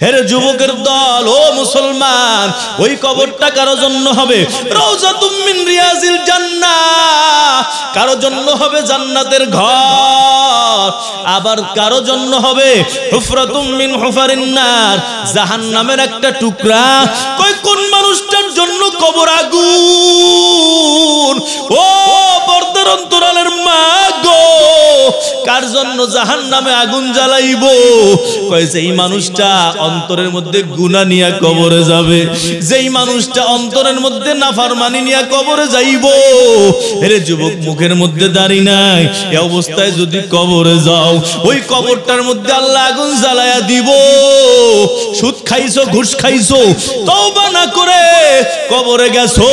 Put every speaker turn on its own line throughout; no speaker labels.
হেরে যুবকের দল, ও মুসলমান, ওই কবরটা কারো জন্য হবে রাউযাতুম মিন রিয়াজিল জান্নাহ, কারো জন্য হবে জান্নাতের ঘর, আবার কারো জন্য হবে হুফরাতুম মিন হুফারিন নার, জাহান্নামের একটা টুকরা। কই কোন মানুষটার জন্য কবর আগুন? ও পর্দার অন্তরালের মা গো, কার জন্য জাহান্নামে আগুন জ্বালাইবো? কই যেই মানুষটা অন্তরের মধ্যে গুনাহ নিয়ে কবরে যাবে, যেই মানুষটা অন্তরের মধ্যে নাফরমানি নিয়ে কবরে যাইবো। আরে যুবক, মুখের মধ্যে দাড়ি নাই, এই অবস্থায় যদি কবরে যাও, ওই কবরটার মধ্যে আল্লাহ আগুন জ্বালায়া দিব। সুদ খাইছো, ঘুষ খাইছো, তওবা না করে কবরে গেছো,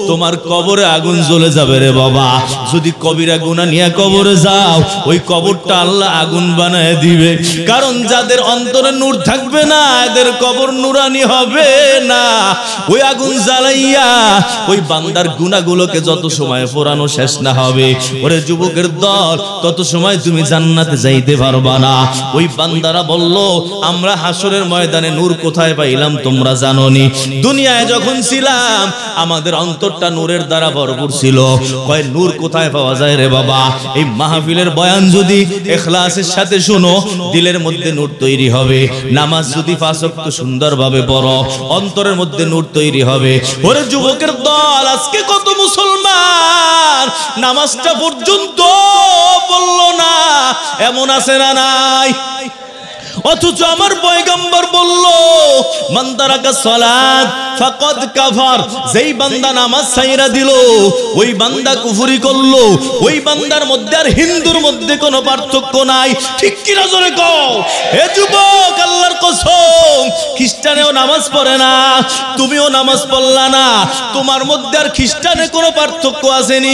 তোমার কবরে আগুন জ্বলে যাবে রে বাবা। যদি কবিরা গুনাহ নিয়ে কবরে যাও, ওই কবরটা আল্লাহ আগুন বানায় দিবে। কারণ যাদের অন্তরে নূর থাকবে না, এদের কবর নুরানি হবে না। ওই আগুন জ্বালাইয়া ওই বান্দার গুনাহগুলোকে যত সময় পোড়ানো শেষ না হবে, ওরে যুবকের দল, তত সময় তুমি জান্নাতে যাইতে পারবা না। ওই বান্দারা বলল, আমরা হাসরের ময়দানে নূর কোথায় পাইলাম তোমরা জানোনি? দুনিয়ায় যখন ছিলাম আমাদের অন্তরটা নূরের দ্বারা ভরপুর ছিল। কয় নূর কোথায় পাওয়া যায় রে বাবা? এই মাহফিলের বয়ান যদি ইখলাসের সাথে শুনো, দিলের মধ্যে নূর তৈরি হবে। নামাজ যদি 5 ওয়াক্ত সুন্দরভাবে পড়ো, অন্তরের মধ্যে নূর তৈরি হবে। ওরে যুবকের দল, আজকে কত মুসলমান নামাজটা পর্যন্ত পড়লো না, এমন আছে না নাই? অথচ আমার পয়গম্বর বলল, মান তারাকা সালাত ফাকাদ কাফার, যেই বান্দা নামাজ ছাইরা দিল, ওই বান্দা কুফরি করলো। ওই বান্দার মধ্যে আর হিন্দুর মধ্যে কোনো পার্থক্য নাই। ঠিক কি না জোরে কও? হে যুবক, আল্লাহর কসম, খ্রিস্টানেও নামাজ পড়ে না, তুমিও নামাজ পড়লা না, তোমার মধ্যে আর খ্রিস্টানে কোনো পার্থক্য আসেনি।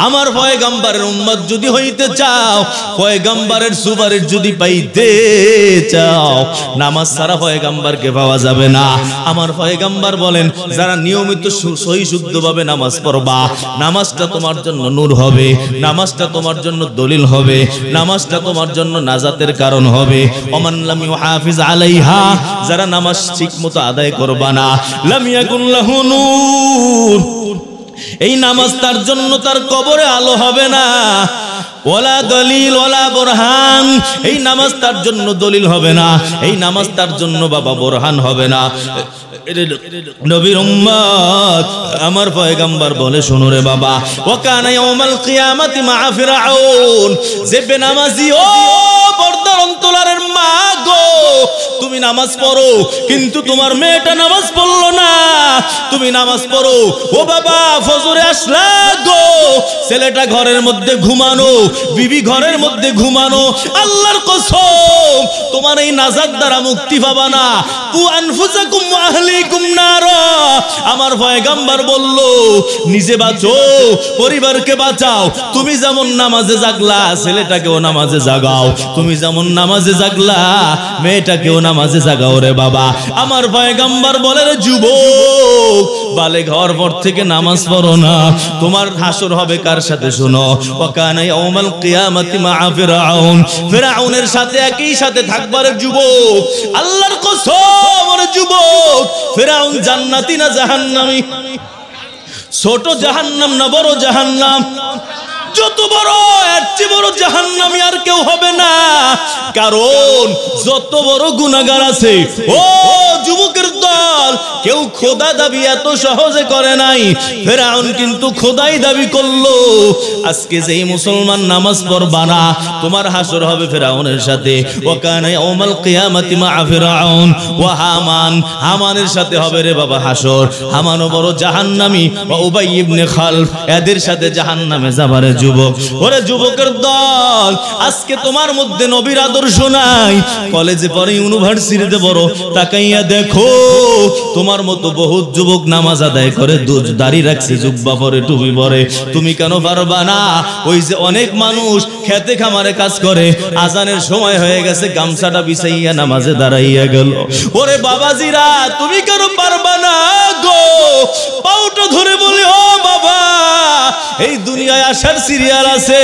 আমার পয়গম্বরের উম্মত যদি হইতে চাও, পয়গম্বরের সুপারিশ যদি পাইতে চাও, নামাজ ছাড়া পয়গম্বরকে পাওয়া যাবে না। আমার পয়গম্বর বলেন, যারা নিয়মিত সহি শুদ্ধভাবে নামাজ পড়বা, নামাজটা তোমার জন্য নূর হবে, নামাজটা তোমার জন্য দলিল হবে, নামাজটা তোমার জন্য নাজাতের কারণ হবে। ওমান লাম ইউহাফিজ আলাইহা, যারা নামাজ ঠিকমতো আদায় করবা না, লাম ইয়াকুন লাহু নূর, এই নামাজ তার জন্য তার কবরে আলো হবে না। ওয়ালা দলিল ওয়ালা বুরহান, এই নামাজ তার জন্য দলিল হবে না, এই নামাজ তার জন্য বাবা বুরহান হবে না। নবীর উম্মত, আমার পয়গম্বর বলে, শোনো রে বাবা, ওয়া কানা ইয়াউমাল কিয়ামাতি মা ফিরআউন, যে বেনামাজি, ও পর্দার অন্তরালের মা গো, তুমি নামাজ পড়ো কিন্তু তোমার মেয়েটা নামাজ পড়লো না। তুমি নামাজ পড়ো, ও বাবা ফজরে আসলা গো, ছেলেটা ঘরের মধ্যে ঘুমানো, বিবি ঘরের মধ্যে ঘুমানো। আল্লাহর কসম, তোমার এই নাজাত দ্বারা মুক্তি পাবা না। কু আনফুসাকুম ওয়া আহলিকুম নারা, আমার পয়গম্বর বলল, নিজে বাঁচো, পরিবারকে বাঁচাও। তুমি যেমন নামাজে জাগলা, ছেলেটাকেও নামাজে জাগাও। তুমি যেমন নামাজে জাগলা, মেয়েটাকেও নামাজে জাগাও রে বাবা। আমার পয়গম্বর বলে, রে যুবক, বালেগ হওয়ার পর থেকে নামাজ পড়ো না, তোমার হাসর হবে কার সাথে? শোনো, ওয়া কানা ইয়াউমাল কিয়ামাতি মা ফিরআউন, ফিরআউনের সাথে একই সাথে থাকবার যুবক। আল্লাহর কসম, ওরে যুবক, ফিরআউন জান্নাতি না জাহান্নামী? ছোট জাহান্নাম না বড় জাহান্নাম? যত বড়, এর চেয়ে বড় জাহান্নামী আর কেউ হবে না। কারণ যত বড় গুনাহগার আছে, ও যুবকের দল, কেউ খোদা দাবি এত সহজে করে নাই। ফিরআউন কিন্তু খোদাই দাবি করলো। আজকে যেই মুসলমান নামাজ পড়বা না, তোমার হাসর হবে ফিরআউনের সাথে। ওয়া কানা ইয়াউমাল কিয়ামাতি মা ফিরআউন ওয়া হামান, হামানের সাথে হবে রে বাবা হাসর। হামানও বড় জাহান্নামী, ওয়া উবাই ইবনে খালফ, এদের সাথে জাহান্নামে যাবারে যুবক। ওরে যুবকের দল, আজকে তোমার মধ্যে নবীর আদর্শ নাই। কলেজে পড়ে, ইউনিভার্সিটিতে পড়ো, তাকাইয়া দেখো দেখো তোমার মতো বহুত যুবক নামাজ আদায় করে দাড়ি রাখছে, জুব্বা পরে, টুপি পরে, তুমি কেন পারবা না? ওই যে অনেক মানুষ খেতে খামারে কাজ করে, আজানের সময় হয়ে গেছে, গামছাটা বিছাইয়া নামাজে দাঁড়াইয়া গেল। ওরে বাবাজিরা, তুমি কেন পারবা না গো? পাউটা ধরে বলে, ও বাবা, এই দুনিয়ায় আসার সিরিয়াল আছে,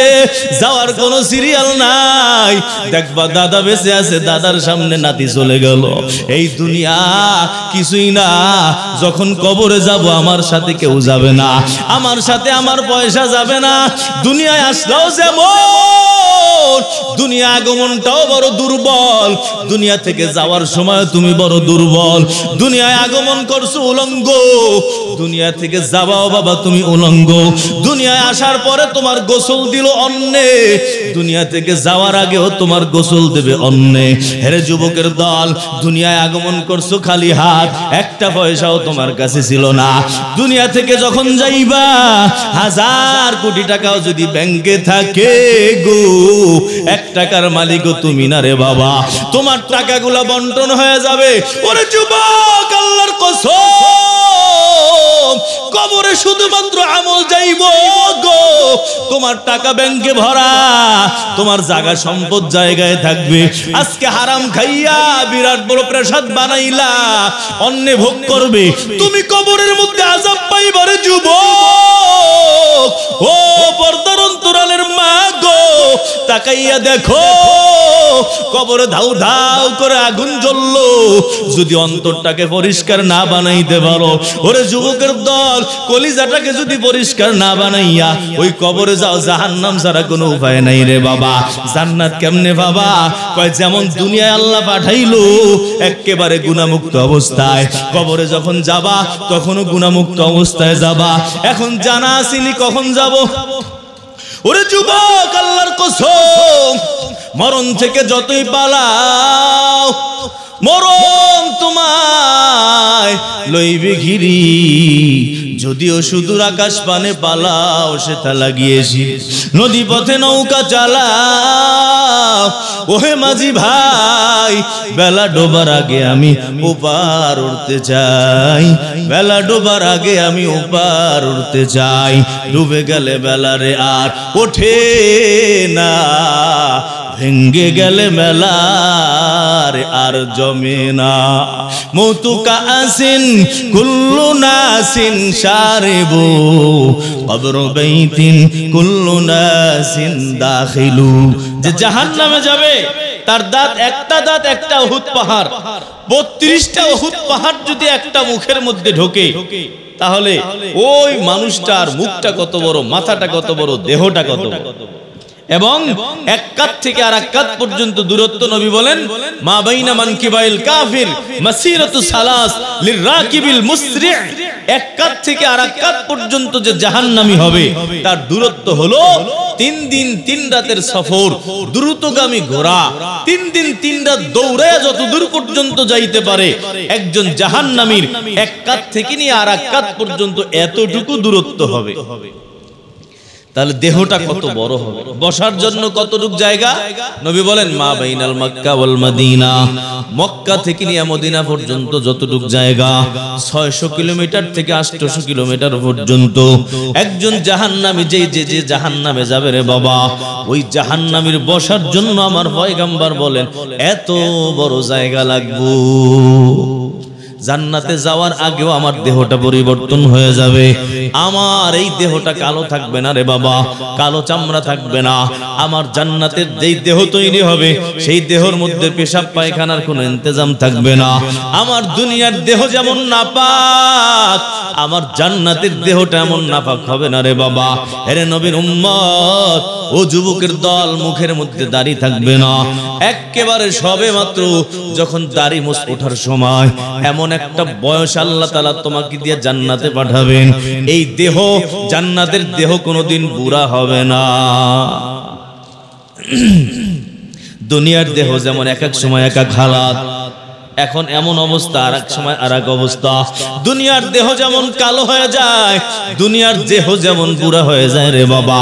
যাওয়ার কোনো সিরিয়াল নাই। দেখবা দাদা বেঁচে আছে, দাদার সামনে নাতি চলে গেল। এই দুনিয়া কিছুই না, যখন কবরে যাব আমার সাথে কেউ যাবে না, আমার সাথে আমার পয়সা যাবে না। দুনিয়ায় আসলেও যেমন, দুনিয়া আগমনটাও বড় দুর্বল, দুনিয়া থেকে যাওয়ার সময় তুমি বড় দুর্বল। দুনিয়ায় আগমন করছো উলঙ্গ, দুনিয়া থেকে যাবাও বাবা তুমি উলঙ্গ। দুনিয়ায় আসার পরে তোমার গোসল দিল অন্যে, দুনিয়া থেকে যাওয়ার আগেও তোমার গোসল দেবে অন্যে। হেরে যুবকের দল, দুনিয়ায় আগমন করছো খালি হাত, একটা পয়সাও তোমার কাছে ছিল না। দুনিয়া থেকে যখন যাইবা, 1000 কোটি টাকাও যদি ব্যাংকে থাকে গো, 1 টাকার মালিকও তুমি না রে বাবা। তোমার টাকাগুলা বন্টন হয়ে যাবে। ওরে যুবক, আল্লাহর কসম, কবরে শুধুমাত্র আমল যাইব গো, তোমার টাকা ব্যাংকে ভরা, তোমার জায়গা সম্পদ জায়গায় থাকবে। আজকে হারাম খাইয়া বিরাট বড় প্রসাদ বানাইলা, অন্য ভোগ করবে, তুমি কবরের মধ্যে আযাব পাইবারে যুবক। ও পর্দার অন্তরালের মা গো, তাকাইয়া দেখো, কবরে ধাউ ধাউ করে আগুন জ্বললো, যদি অন্তরটাকে পরিষ্কার না বানাইতে পারো, ওরে যুবকের দল, কলিজাটাকে যদি পরিষ্কার না বানাইয়া ওই কবরে যাও, জাহান্নাম ছাড়া কোনো উপায় নাই রে বাবা। জান্নাত কেমনে বাবা? কয় যেমন দুনিয়ায় আল্লাহ পাঠাইলো একেবারে গুনাহমুক্ত অবস্থায়, কবরে যখন যাবা তখনও গুনাহমুক্ত অবস্থায় যাবা। এখন জানা আসেনি কখন যাব। ওরে যুবক, আল্লাহর কসম, মরণ থেকে যতই পালাও, মরণ তোমায় লইবে ঘিরি। যদিও সুদূর আকাশ পানে পালাও, সেটা লাগিয়েছি নদী পথে নৌকা চালাও। ওহে মাঝি ভাই, বেলা ডোবার আগে আমি ওপার উঠতে চাই, বেলা ডোবার আগে আমি ওপার উঠতে চাই। ডুবে গেলে বেলারে আর ওঠে না, ভেঙ্গে গেলে মেলার আর জমে না। মৌতুকা আসিন কুল্লু নাসিন শারিবু, কবর বাইতিন কুল্লু নাসিন দাখিলু। যে জাহান্নামে যাবে তার দাঁত একটা উহুদ পাহাড়, 32টা উহুদ পাহাড় যদি একটা মুখের মধ্যে ঢোকে, তাহলে ওই মানুষটার মুখটা কত বড়, মাথাটা কত বড়, দেহটা কত বড়। এবং এক কাত থেকে আর এক কাত পর্যন্ত দূরত্ব নবী বলেন, মা বাইনা মানকিবাইল কাফির মাসিরাতু সালাস লিরাকিবিল মুসরি'। এক কাত থেকে আর এক কাত পর্যন্ত যে জাহান্নামী হবে তার দূরত্ব হলো 3 দিন 3 রাতের সফর, দ্রুতগামী ঘোড়া। 3 দিন 3 রাত দৌড়ায় যত দূর পর্যন্ত যাইতে পারে, একজন জাহান্নামীর এক কাত থেকে নিয়ে আর এক কাত পর্যন্ত এতটুকু দূরত্ব হবে। তাহলে দেহটা কত বড় হবে, বসার জন্য কতটুক জায়গা? নবী বলেন, মা বাইনাল মক্কা ওয়াল মদিনা, মক্কা থেকে নিয়ে মদিনা পর্যন্ত যতটুক জায়গা, 600 কিলোমিটার থেকে 800 কিলোমিটার পর্যন্ত। একজন জাহান্নামী যে জাহান্নামে যাবে রে বাবা, ওই জাহান্নামীর বসার জন্য আমার পয়গম্বর বলেন এত বড় জায়গা লাগবে। জান্নাতে যাওয়ার আগেও আমার দেহটা পরিবর্তন হয়ে যাবে। আমার এই দেহটা কালো থাকবে না রে বাবা, কালো চামড়া থাকবে না। আমার জান্নাতের যেই দেহ তৈরি হবে সেই দেহের মধ্যে পেশাব পায়খানার কোনো ইন্তজাম থাকবে না। আমার দুনিয়ার দেহ যেমন নাপাক, আমার জান্নাতের দেহটা এমন নাপাক হবে না রে বাবা। এরে নবীর উম্মত, ও যুবকের দল, মুখের মধ্যে দাড়ি থাকবে না। একেবারে সবে মাত্র যখন দাড়ি মুছ ওঠার সময়, এমন একটা বয়স আল্লাহ তাআলা তোমাকে দিয়ে জান্নাতে পাঠাবেন, এই দেহ, জান্নাতের দেহ কোনোদিন বুড়া হবে না। দুনিয়ার দেহ যেমন এক এক সময় এক এক হালাত, এখন এমন অবস্থা, আর এক সময় আর এক অবস্থা। দুনিয়ার দেহ যেমন কালো হয়ে যায়, দুনিয়ার দেহ যেমন বুড়া হয়ে যায় রে বাবা।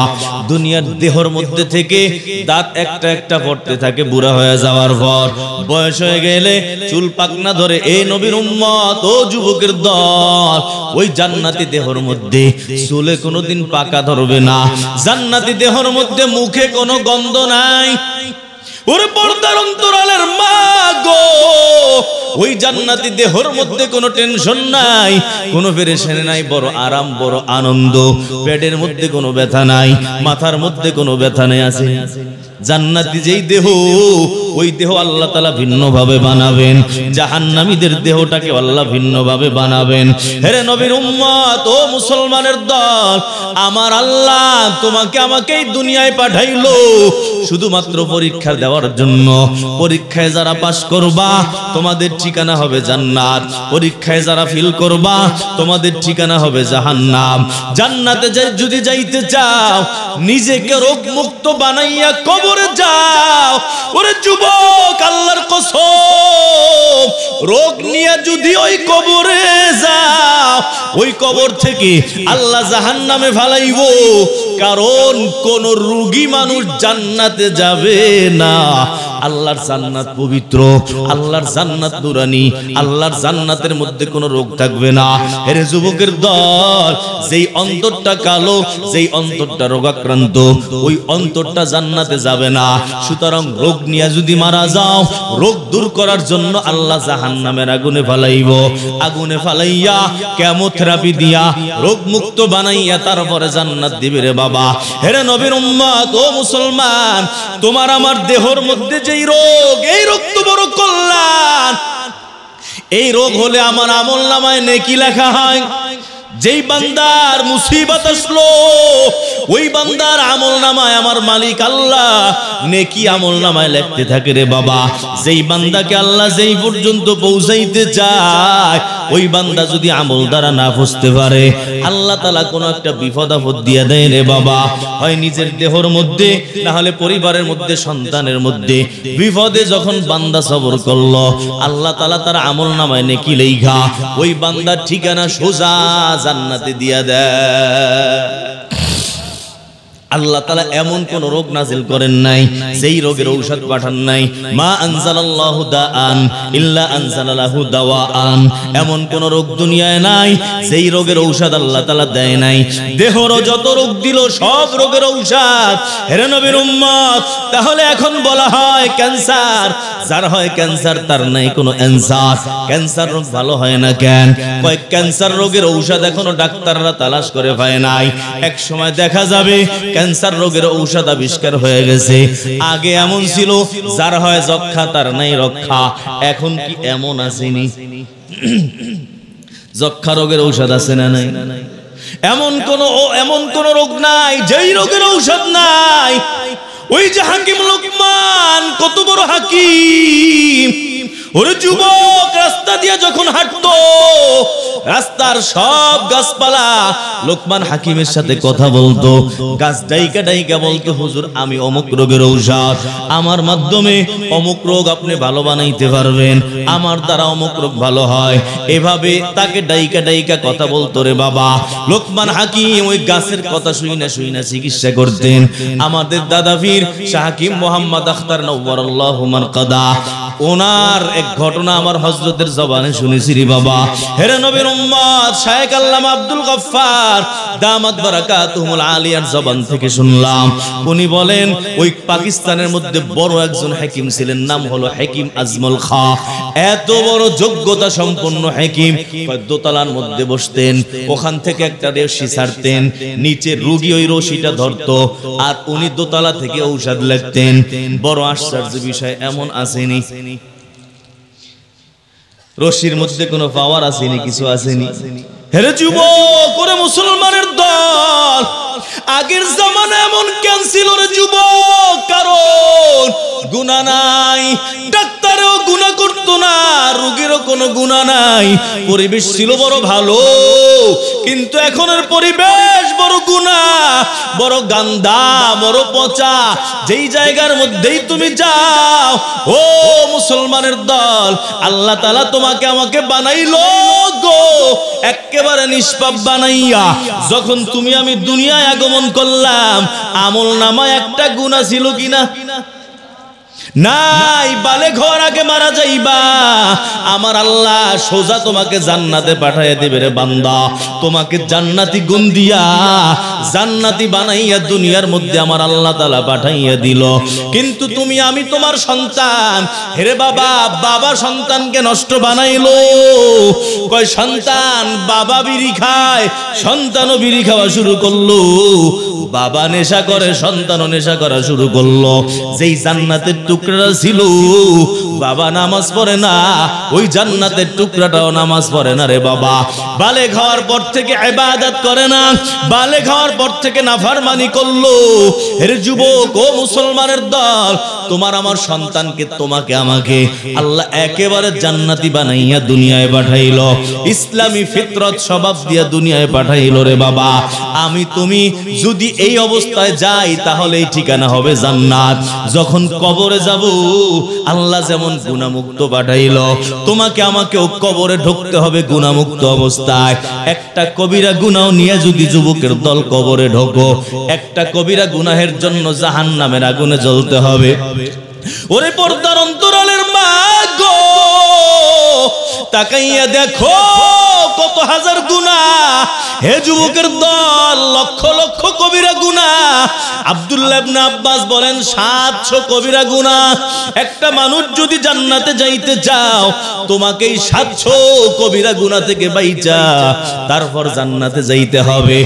দুনিয়ার দেহর মধ্যে থেকে দাঁত একটা একটা পড়তে থাকে বুড়া হয়ে যাওয়ার পর। বয়স হয়ে গেলে চুল পাকনা ধরে। এই নবীর উম্মত, ও যুবকের দল, ওই জান্নাতি দেহর মধ্যে চুলে কোনোদিন পাকা ধরবে না। জান্নাতি দেহর মধ্যে মুখে কোনো গন্ধ নাই। ওরে পর্দার অন্তরালের মা গো, ওই জান্নাতি দেহর মধ্যে কোনো টেনশন নাই, কোনো পেরেশানি নাই, বড় আরাম, বড় আনন্দ। পেটের মধ্যে কোনো ব্যথা নাই, মাথার মধ্যে কোনো ব্যথা নেই। আছে জান্নাতি যেই দেহ, ওই দেহ আল্লাহ তাআলা ভিন্ন ভাবে বানাবেন। জাহান্নামীদের দেহটাকে আল্লাহ ভিন্ন ভাবে বানাবেন। হে নবীর উম্মত, ও মুসলমানের দল, আমার আল্লাহ তোমাকে আমাকে এই দুনিয়ায় পাঠাইলো শুধুমাত্র পরীক্ষা দেওয়ার জন্য। পরীক্ষায় যারা পাস করবা তোমাদের ঠিকানা হবে জান্নাত, পরীক্ষায় যারা ফেল করবা তোমাদের ঠিকানা হবে জাহান্নাম। জান্নাতে যদি যাইতে চাও, নিজেকে রোগ মুক্ত বানাইয়া কবরে যাও। ওরে যুবক, আল্লাহর কসম, রোগ নিয়ে যদি ওই কবরে যাও, ওই কবর থেকে আল্লাহ জাহান্নামে ফালাইবো। কারণ কোন রোগী মানুষ জান্নাতে যাবে না। আল্লাহর জান্নাত পবিত্র, আল্লাহর জান্নাত নুরানি, আল্লাহর জান্নাতের মধ্যে কোনো রোগ থাকবে না। এর যুবকের দল, যেই অন্তরটা কালো, যেই অন্তরটা রোগাক্রান্ত, ওই অন্তরটা জান্নাতে যাবে না। সুতরাং রোগ নিয়ে যদি মারা যাও, রোগ দূর করার জন্য আল্লাহ জাহান্নামের আগুনে ফালাইব। আগুনে ফালাইয়া কেমোথেরাপি দিয়া রোগ মুক্ত বানাইয়া তারপরে জান্নাত দিবে রে বাবা। হেরে নবীর উম্মত, ও মুসলমান, তোমার আমার দেহর মধ্যে যেই রোগ, এই রোগ তো বড় কল্যাণ। এই রোগ হলে আমার আমলনামায় নেকি লেখা হয়। যেই বান্দার মুসিবত আসলো, ওই বান্দার আমলনামায় আমার মালিক আল্লাহ নেকি আমলনামায় লিখতে থাকে রে বাবা। যেই বান্দাকে আল্লাহ যেই পর্যন্ত পৌঁছাইতে চায়, ওই বান্দা যদি আমল দ্বারা না বুঝতে পারে, আল্লাহ তাআলা কোনো একটা বিপদ আপদ দিয়ে দেয় রে বাবা। হয় নিজের দেহর মধ্যে, না হলে পরিবারের মধ্যে, সন্তানের মধ্যে বিপদে যখন বান্দা সবর করলো, আল্লাহ তাআলা তার আমলনামায় নেকি লেখা ওই বান্দার ঠিকানা সোজা জান্নাতে দিয়া দেয়। আল্লাহ তাআলা এমন কোন রোগ নাজিল করেন নাই, যেই রোগের ঔষধ পাঠান নাই। মা আনজালাল্লাহু দাআন ইল্লা আনজালালাহু দাওয়াআন। এমন কোন রোগ দুনিয়ায় নাই যেই রোগের ঔষধ আল্লাহ তাআলা দেয় নাই। দেহর যত রোগ দিল, সব রোগের ঔষধ। হে নবীর উম্মত, তাহলে এখন বলা হয় ক্যান্সার, যার হয় ক্যান্সার তার নাই কোনো অ্যানসার। ক্যান্সার রোগ ভালো হয় না কেন? কয় ক্যান্সার রোগের ঔষধ এখনো ডাক্তাররা তালাশ করে পায় নাই। এক সময় দেখা যাবে ক্যান্সার রোগের ঔষধ আবিষ্কার হয়ে গেছে। আগে এমন ছিল, যার হয় যক্ষা তার নাই রক্ষা। এখন কি এমন আসেনি? যক্ষা রোগের ঔষধ আছে না নাই? এমন কোন রোগ নাই যেই রোগের ঔষধ নাই। ওই যে হাকিম লোকমান, কত বড় হাকিম! ওরে যুবক, রাস্তা দিয়ে যখন হাঁটতো, রাস্তার সব গাছপালা লোকমান হাকিমের সাথে কথা বলতো। গাছ ডাইকা ডাইকা বলতো, হুজুর আমি অমুক রোগের ঔষধ, আমার মাধ্যমে অমুক রোগ আপনি ভালো বানাইতে পারবেন, আমার দ্বারা অমুক রোগ ভালো হয়। এভাবে তাকে ডাইকা ডাইকা কথা বলতো রে বাবা। লোকমান হাকিম ওই গাছের কথা শুইনা শুইনা চিকিৎসা করতেন। আমাদের দাদা পীর শাহ হাকিম মোহাম্মদ আখতার নওয়ারাল্লাহু মারকাদা, ওনার এক ঘটনা আমার হযরতের জবানে শুনেছি রে বাবা। হেরে নবীর উম্মত, শায়েখ আল্লামা আব্দুল গফফার দামাত বারাকাতুহুল আলিয়ার জবান থেকে শুনলাম। উনি বলেন, ওই পাকিস্তানের মধ্যে বড় একজন হাকিম ছিলেন, নাম হলো হাকিম আজমল খা। এত বড় যোগ্যতা সম্পন্ন হাকিম, দোতলার মধ্যে বসতেন, ওখান থেকে একটা রশি ছাড়তেন, নিচে রোগী ওই রশিটা ধরতো, আর উনি দোতলা থেকে ঔষধ লিখতেন। বড় আশ্চর্য বিষয়, এমন আসেনি রশির মধ্যে কোনো পাওয়ার আসেনি, কিছু আসেনি। হেরে যুবক, ওরে মুসলমানের দল, আগের জামানা এমন কেন ছিল রে যুবক? কারণ গুনাহ নাই, ডাক্তারও গুনাহ করতো না, রোগীরও কোনো গুনাহ নাই, পরিবেশ ছিল বড় ভালো। কিন্তু এখনের পরিবেশ বড় গুনাহ, বড় গান্দা, বড় পচা। যেই জায়গার মধ্যেই তুমি যাও, ও মুসলমানের দল, আল্লাহ তাআলা তোমাকে আমাকে বানাইলো গো একেবারে নিষ্পাপ বানাইয়া। যখন তুমি আমি দুনিয়ায় আগমন করলাম, আমল নামায় একটা গুনাহ ছিল কিনা? নাই। বালেগ হওয়ার আগে মারা যাইবা, আমার আল্লাহ সোজা তোমাকে জান্নাতে পাঠাইয়া দিবে রে বান্দা। তোমাকে জান্নাতি গুণ দিয়া জান্নাতি বানাইয়া দুনিয়ার মধ্যে আমার আল্লাহ তাআলা পাঠাইয়া দিল। কিন্তু তুমি আমি তোমার সন্তান, হেরে বাবা, বাবা সন্তানকে নষ্ট বানাইলো। কয় সন্তান বাবা বিড়ি খায়, সন্তানও বিড়ি খাওয়া শুরু করলো। বাবা নেশা করে, সন্তানও নেশা করা শুরু করলো। যেই জান্নাতের টুকরা ছিল, বাবা নামাজ পড়ে না, ওই জান্নাতের টুকরাটাও নামাজ পড়ে না রে বাবা। বালেগ হওয়ার পর থেকে ইবাদত করে না, বালেগ হওয়ার পর থেকে নাফরমানি করলো। এর যুবক, ও মুসলমানের দল, তোমার আমার সন্তানকে, তোমাকে আমাকে আল্লাহ একেবারে জান্নাতি বানাইয়া দুনিয়ায় পাঠাইলো। ইসলামী ফিতরত স্বভাব দিয়া দুনিয়ায় পাঠাইলো রে বাবা। আমি তুমি যদি এই অবস্থায় যাই, তাহলে এই ঠিকানা হবে জান্নাত। যখন কবরে যাব, আল্লাহ যেমন গুনাহমুক্ত পাঠাইলো, তোমাকে আমাকেও কবরে ঢুকতে হবে গুনাহমুক্ত অবস্থায়। একটা কবিরা গুনাহ নিয়ে যদি যুবকের দল কবরে ঢোকো, একটা কবিরা গুনাহের জন্য জাহান্নামের আগুনে জ্বলতে হবে। ওরে পর্দার অন্তরালের মা গো, তাকাইয়া দেখো কত হাজার গুনাহ। হে যুবকের দল, লক্ষ লক্ষ কবিরা গুনাহ। আব্দুল্লাহ ইবনে আব্বাস বলেন 700 কবিরা গুনাহ। একটা মানুষ যদি জান্নাতে যাইতে চাও, তোমাকেই 700 কবিরা গুনাহ থেকে বাইচা তারপর জান্নাতে যাইতে হবে।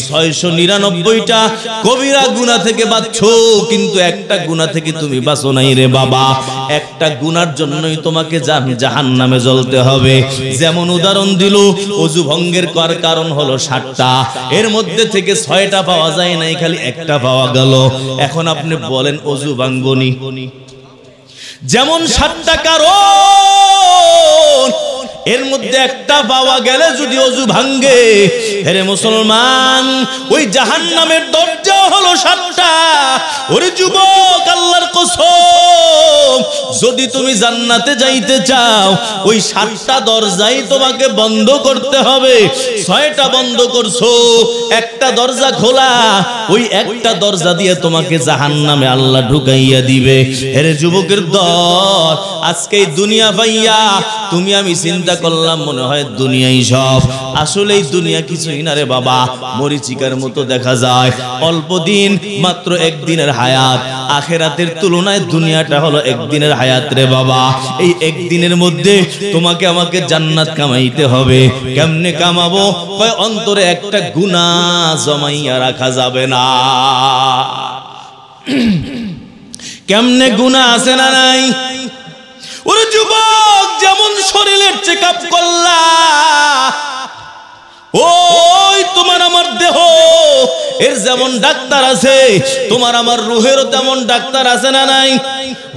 699টা কবিরা গুনাহ থেকে বাঁচছো, কিন্তু একটা গুনাহ থেকে তুমি বাঁচো নাই রে বাবা। একটা গুনার জন্যই তোমাকে জাহান্নামে জ্বলতে হবে। যেমন উদাহরণ দিল, ওযু ভঙ্গের কারণ হলো 7টা, এর মধ্যে থেকে 6টা পাওয়া যায় নাই, খালি একটা পাওয়া গেল। এখন আপনি বলেন ওযু ভাঙ্গনি? যেমন 7টা কারণ, এর মধ্যে একটা পাওয়া গেলে যদি ওযু ভাঙ্গে, হে মুসলমান, ওই জাহান্নামের দরজা হলো 7টা। ওরে যুবক, আল্লাহর কসম, যদি তুমি জান্নাতে যাইতে চাও, ওই 7টা দরজাই তোমাকে বন্ধ করতে হবে। 6টা বন্ধ করছো, একটা দরজা খোলা, ওই একটা দরজা দিয়ে তোমাকে জাহান্নামে আল্লাহ ঢুকাইয়া দিবে। হে যুবকের দল, আজকে এই দুনিয়া পাইয়া তুমি আমি চিন্তা করলাম মনে হয় দুনিয়াই সব। আসলে এই দুনিয়া কিছুই না রে বাবা, মরিচিকার মতো দেখা যায়। অল্প দিন, মাত্র একদিনের হায়াত। আখিরাতের তুলনায় দুনিয়াটা হলো একদিনের হায়াত রে বাবা। এই একদিনের মধ্যে তোমাকে আমাকে জান্নাত কামাইতে হবে। কেমনে কামাবো? কয় অন্তরে একটা গুনাহ জমাইয়া রাখা যাবে না। কেমনে গুনাহ আছে না নাই? ওরে যুবক, যেমন শরীরের চেকআপ করলা, ওই তোমার আমার দেহ এর যেমন ডাক্তার আছে, তোমার আমার রুহেরও তেমন ডাক্তার আছে না নাই?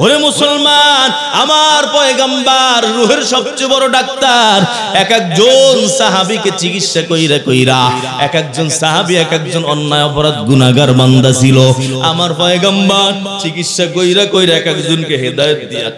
ওরে মুসলমান, আমার পয়গম্বর রুহের সবচেয়ে বড় ডাক্তার। এক একজন সাহাবীকে চিকিৎসা কইরা কইরা, এক একজন সাহাবী এক একজন অন্যায় অপরাধ গুনাহগার বান্দা ছিল। আমার পয়গম্বর চিকিৎসা কইরা কইরা এক একজনকে হেদায়েত দিয়া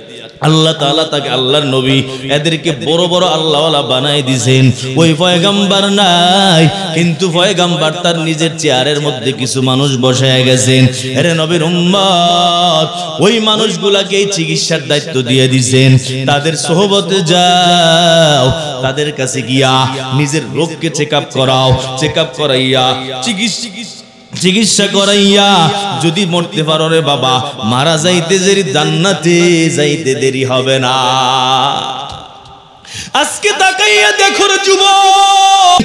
আল্লাহ তাআলা তাকে আল্লাহর নবী, এদেরকে বড় বড় আল্লাহওয়ালা বানাই দিয়েছেন। ওই পয়গম্বর নাই, কিন্তু পয়গম্বর তার নিজের চেয়ারের মধ্যে কিছু মানুষ বসায় গেছেন। আরে নবীর উম্মত, ওই মানুষগুলাকে এই চিকিৎসার দায়িত্ব দিয়ে দিয়েছেন। তাদের সোহবতে যাও, তাদের কাছে গিয়া নিজের রোগকে চেকআপ করাও, চেকআপ করাইয়া চিকিৎসা করাইয়া যদি মরতে পারো রে বাবা, মারা যাইতে দেরি, জান্নাতে যাইতে দেরি হবে না। আজকে তাকাইয়া দেখো রে যুবক,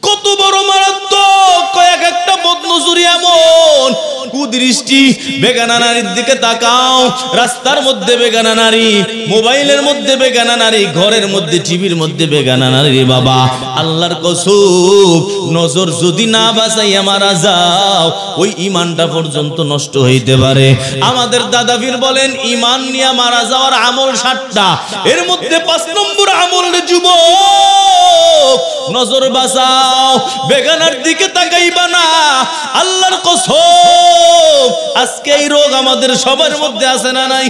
কত বড় মারাত্মক! কয়েক একটা বদনজরি এমন, কুদৃষ্টি। বেগানা নারীর দিকে তাকাও, রাস্তার মধ্যে বেগানা নারী, মোবাইলের মধ্যে বেগানা নারী, ঘরের মধ্যে টিভির মধ্যে বেগানা নারী। বাবা, আল্লাহর কসম, নজর যদি না বাঁচাইয়া মারা যাও, ওই ঈমানটা পর্যন্ত নষ্ট হইতে পারে। আমাদের দাদাবীর বলেন, ঈমান নিয়ে মারা যাওয়ার আমল 60টা, এর মধ্যে 5 নম্বর আমল যুবক, নজর বাঁচাও, বেগানার দিকে তাকাইবা না। আল্লাহর কসম, আজকে এই রোগ আমাদের সবার মধ্যে আছে না নাই?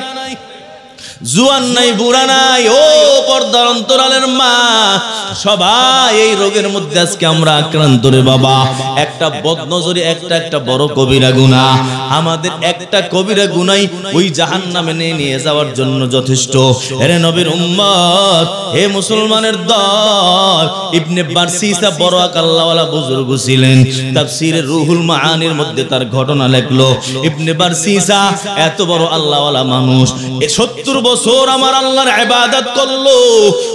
জুয়ান নাই, বুড়া নাই, ও পর্দার অন্তরালের মা, সবাই এই রোগের মধ্যে আজকে আমরা আক্রান্ত রে বাবা। একটা বদনজরি একটা বড় কবিরা গুনাহ। আমাদের একটা কবিরা গুনাই ওই জাহান্নামে নিয়ে যাওয়ার জন্য যথেষ্ট। হে নবীর উম্মত, হে মুসলমানের দল, ইবনে বারসিসা বড় আল্লাহওয়ালা বুজুর্গ ছিলেন। তাফসীরে রুহুল মাআনির মধ্যে তার ঘটনা লেখলো। ইবনে বারসিসা এত বড় আল্লাহওয়ালা মানুষ, 70 বছর আমার আল্লাহর ইবাদত করলো।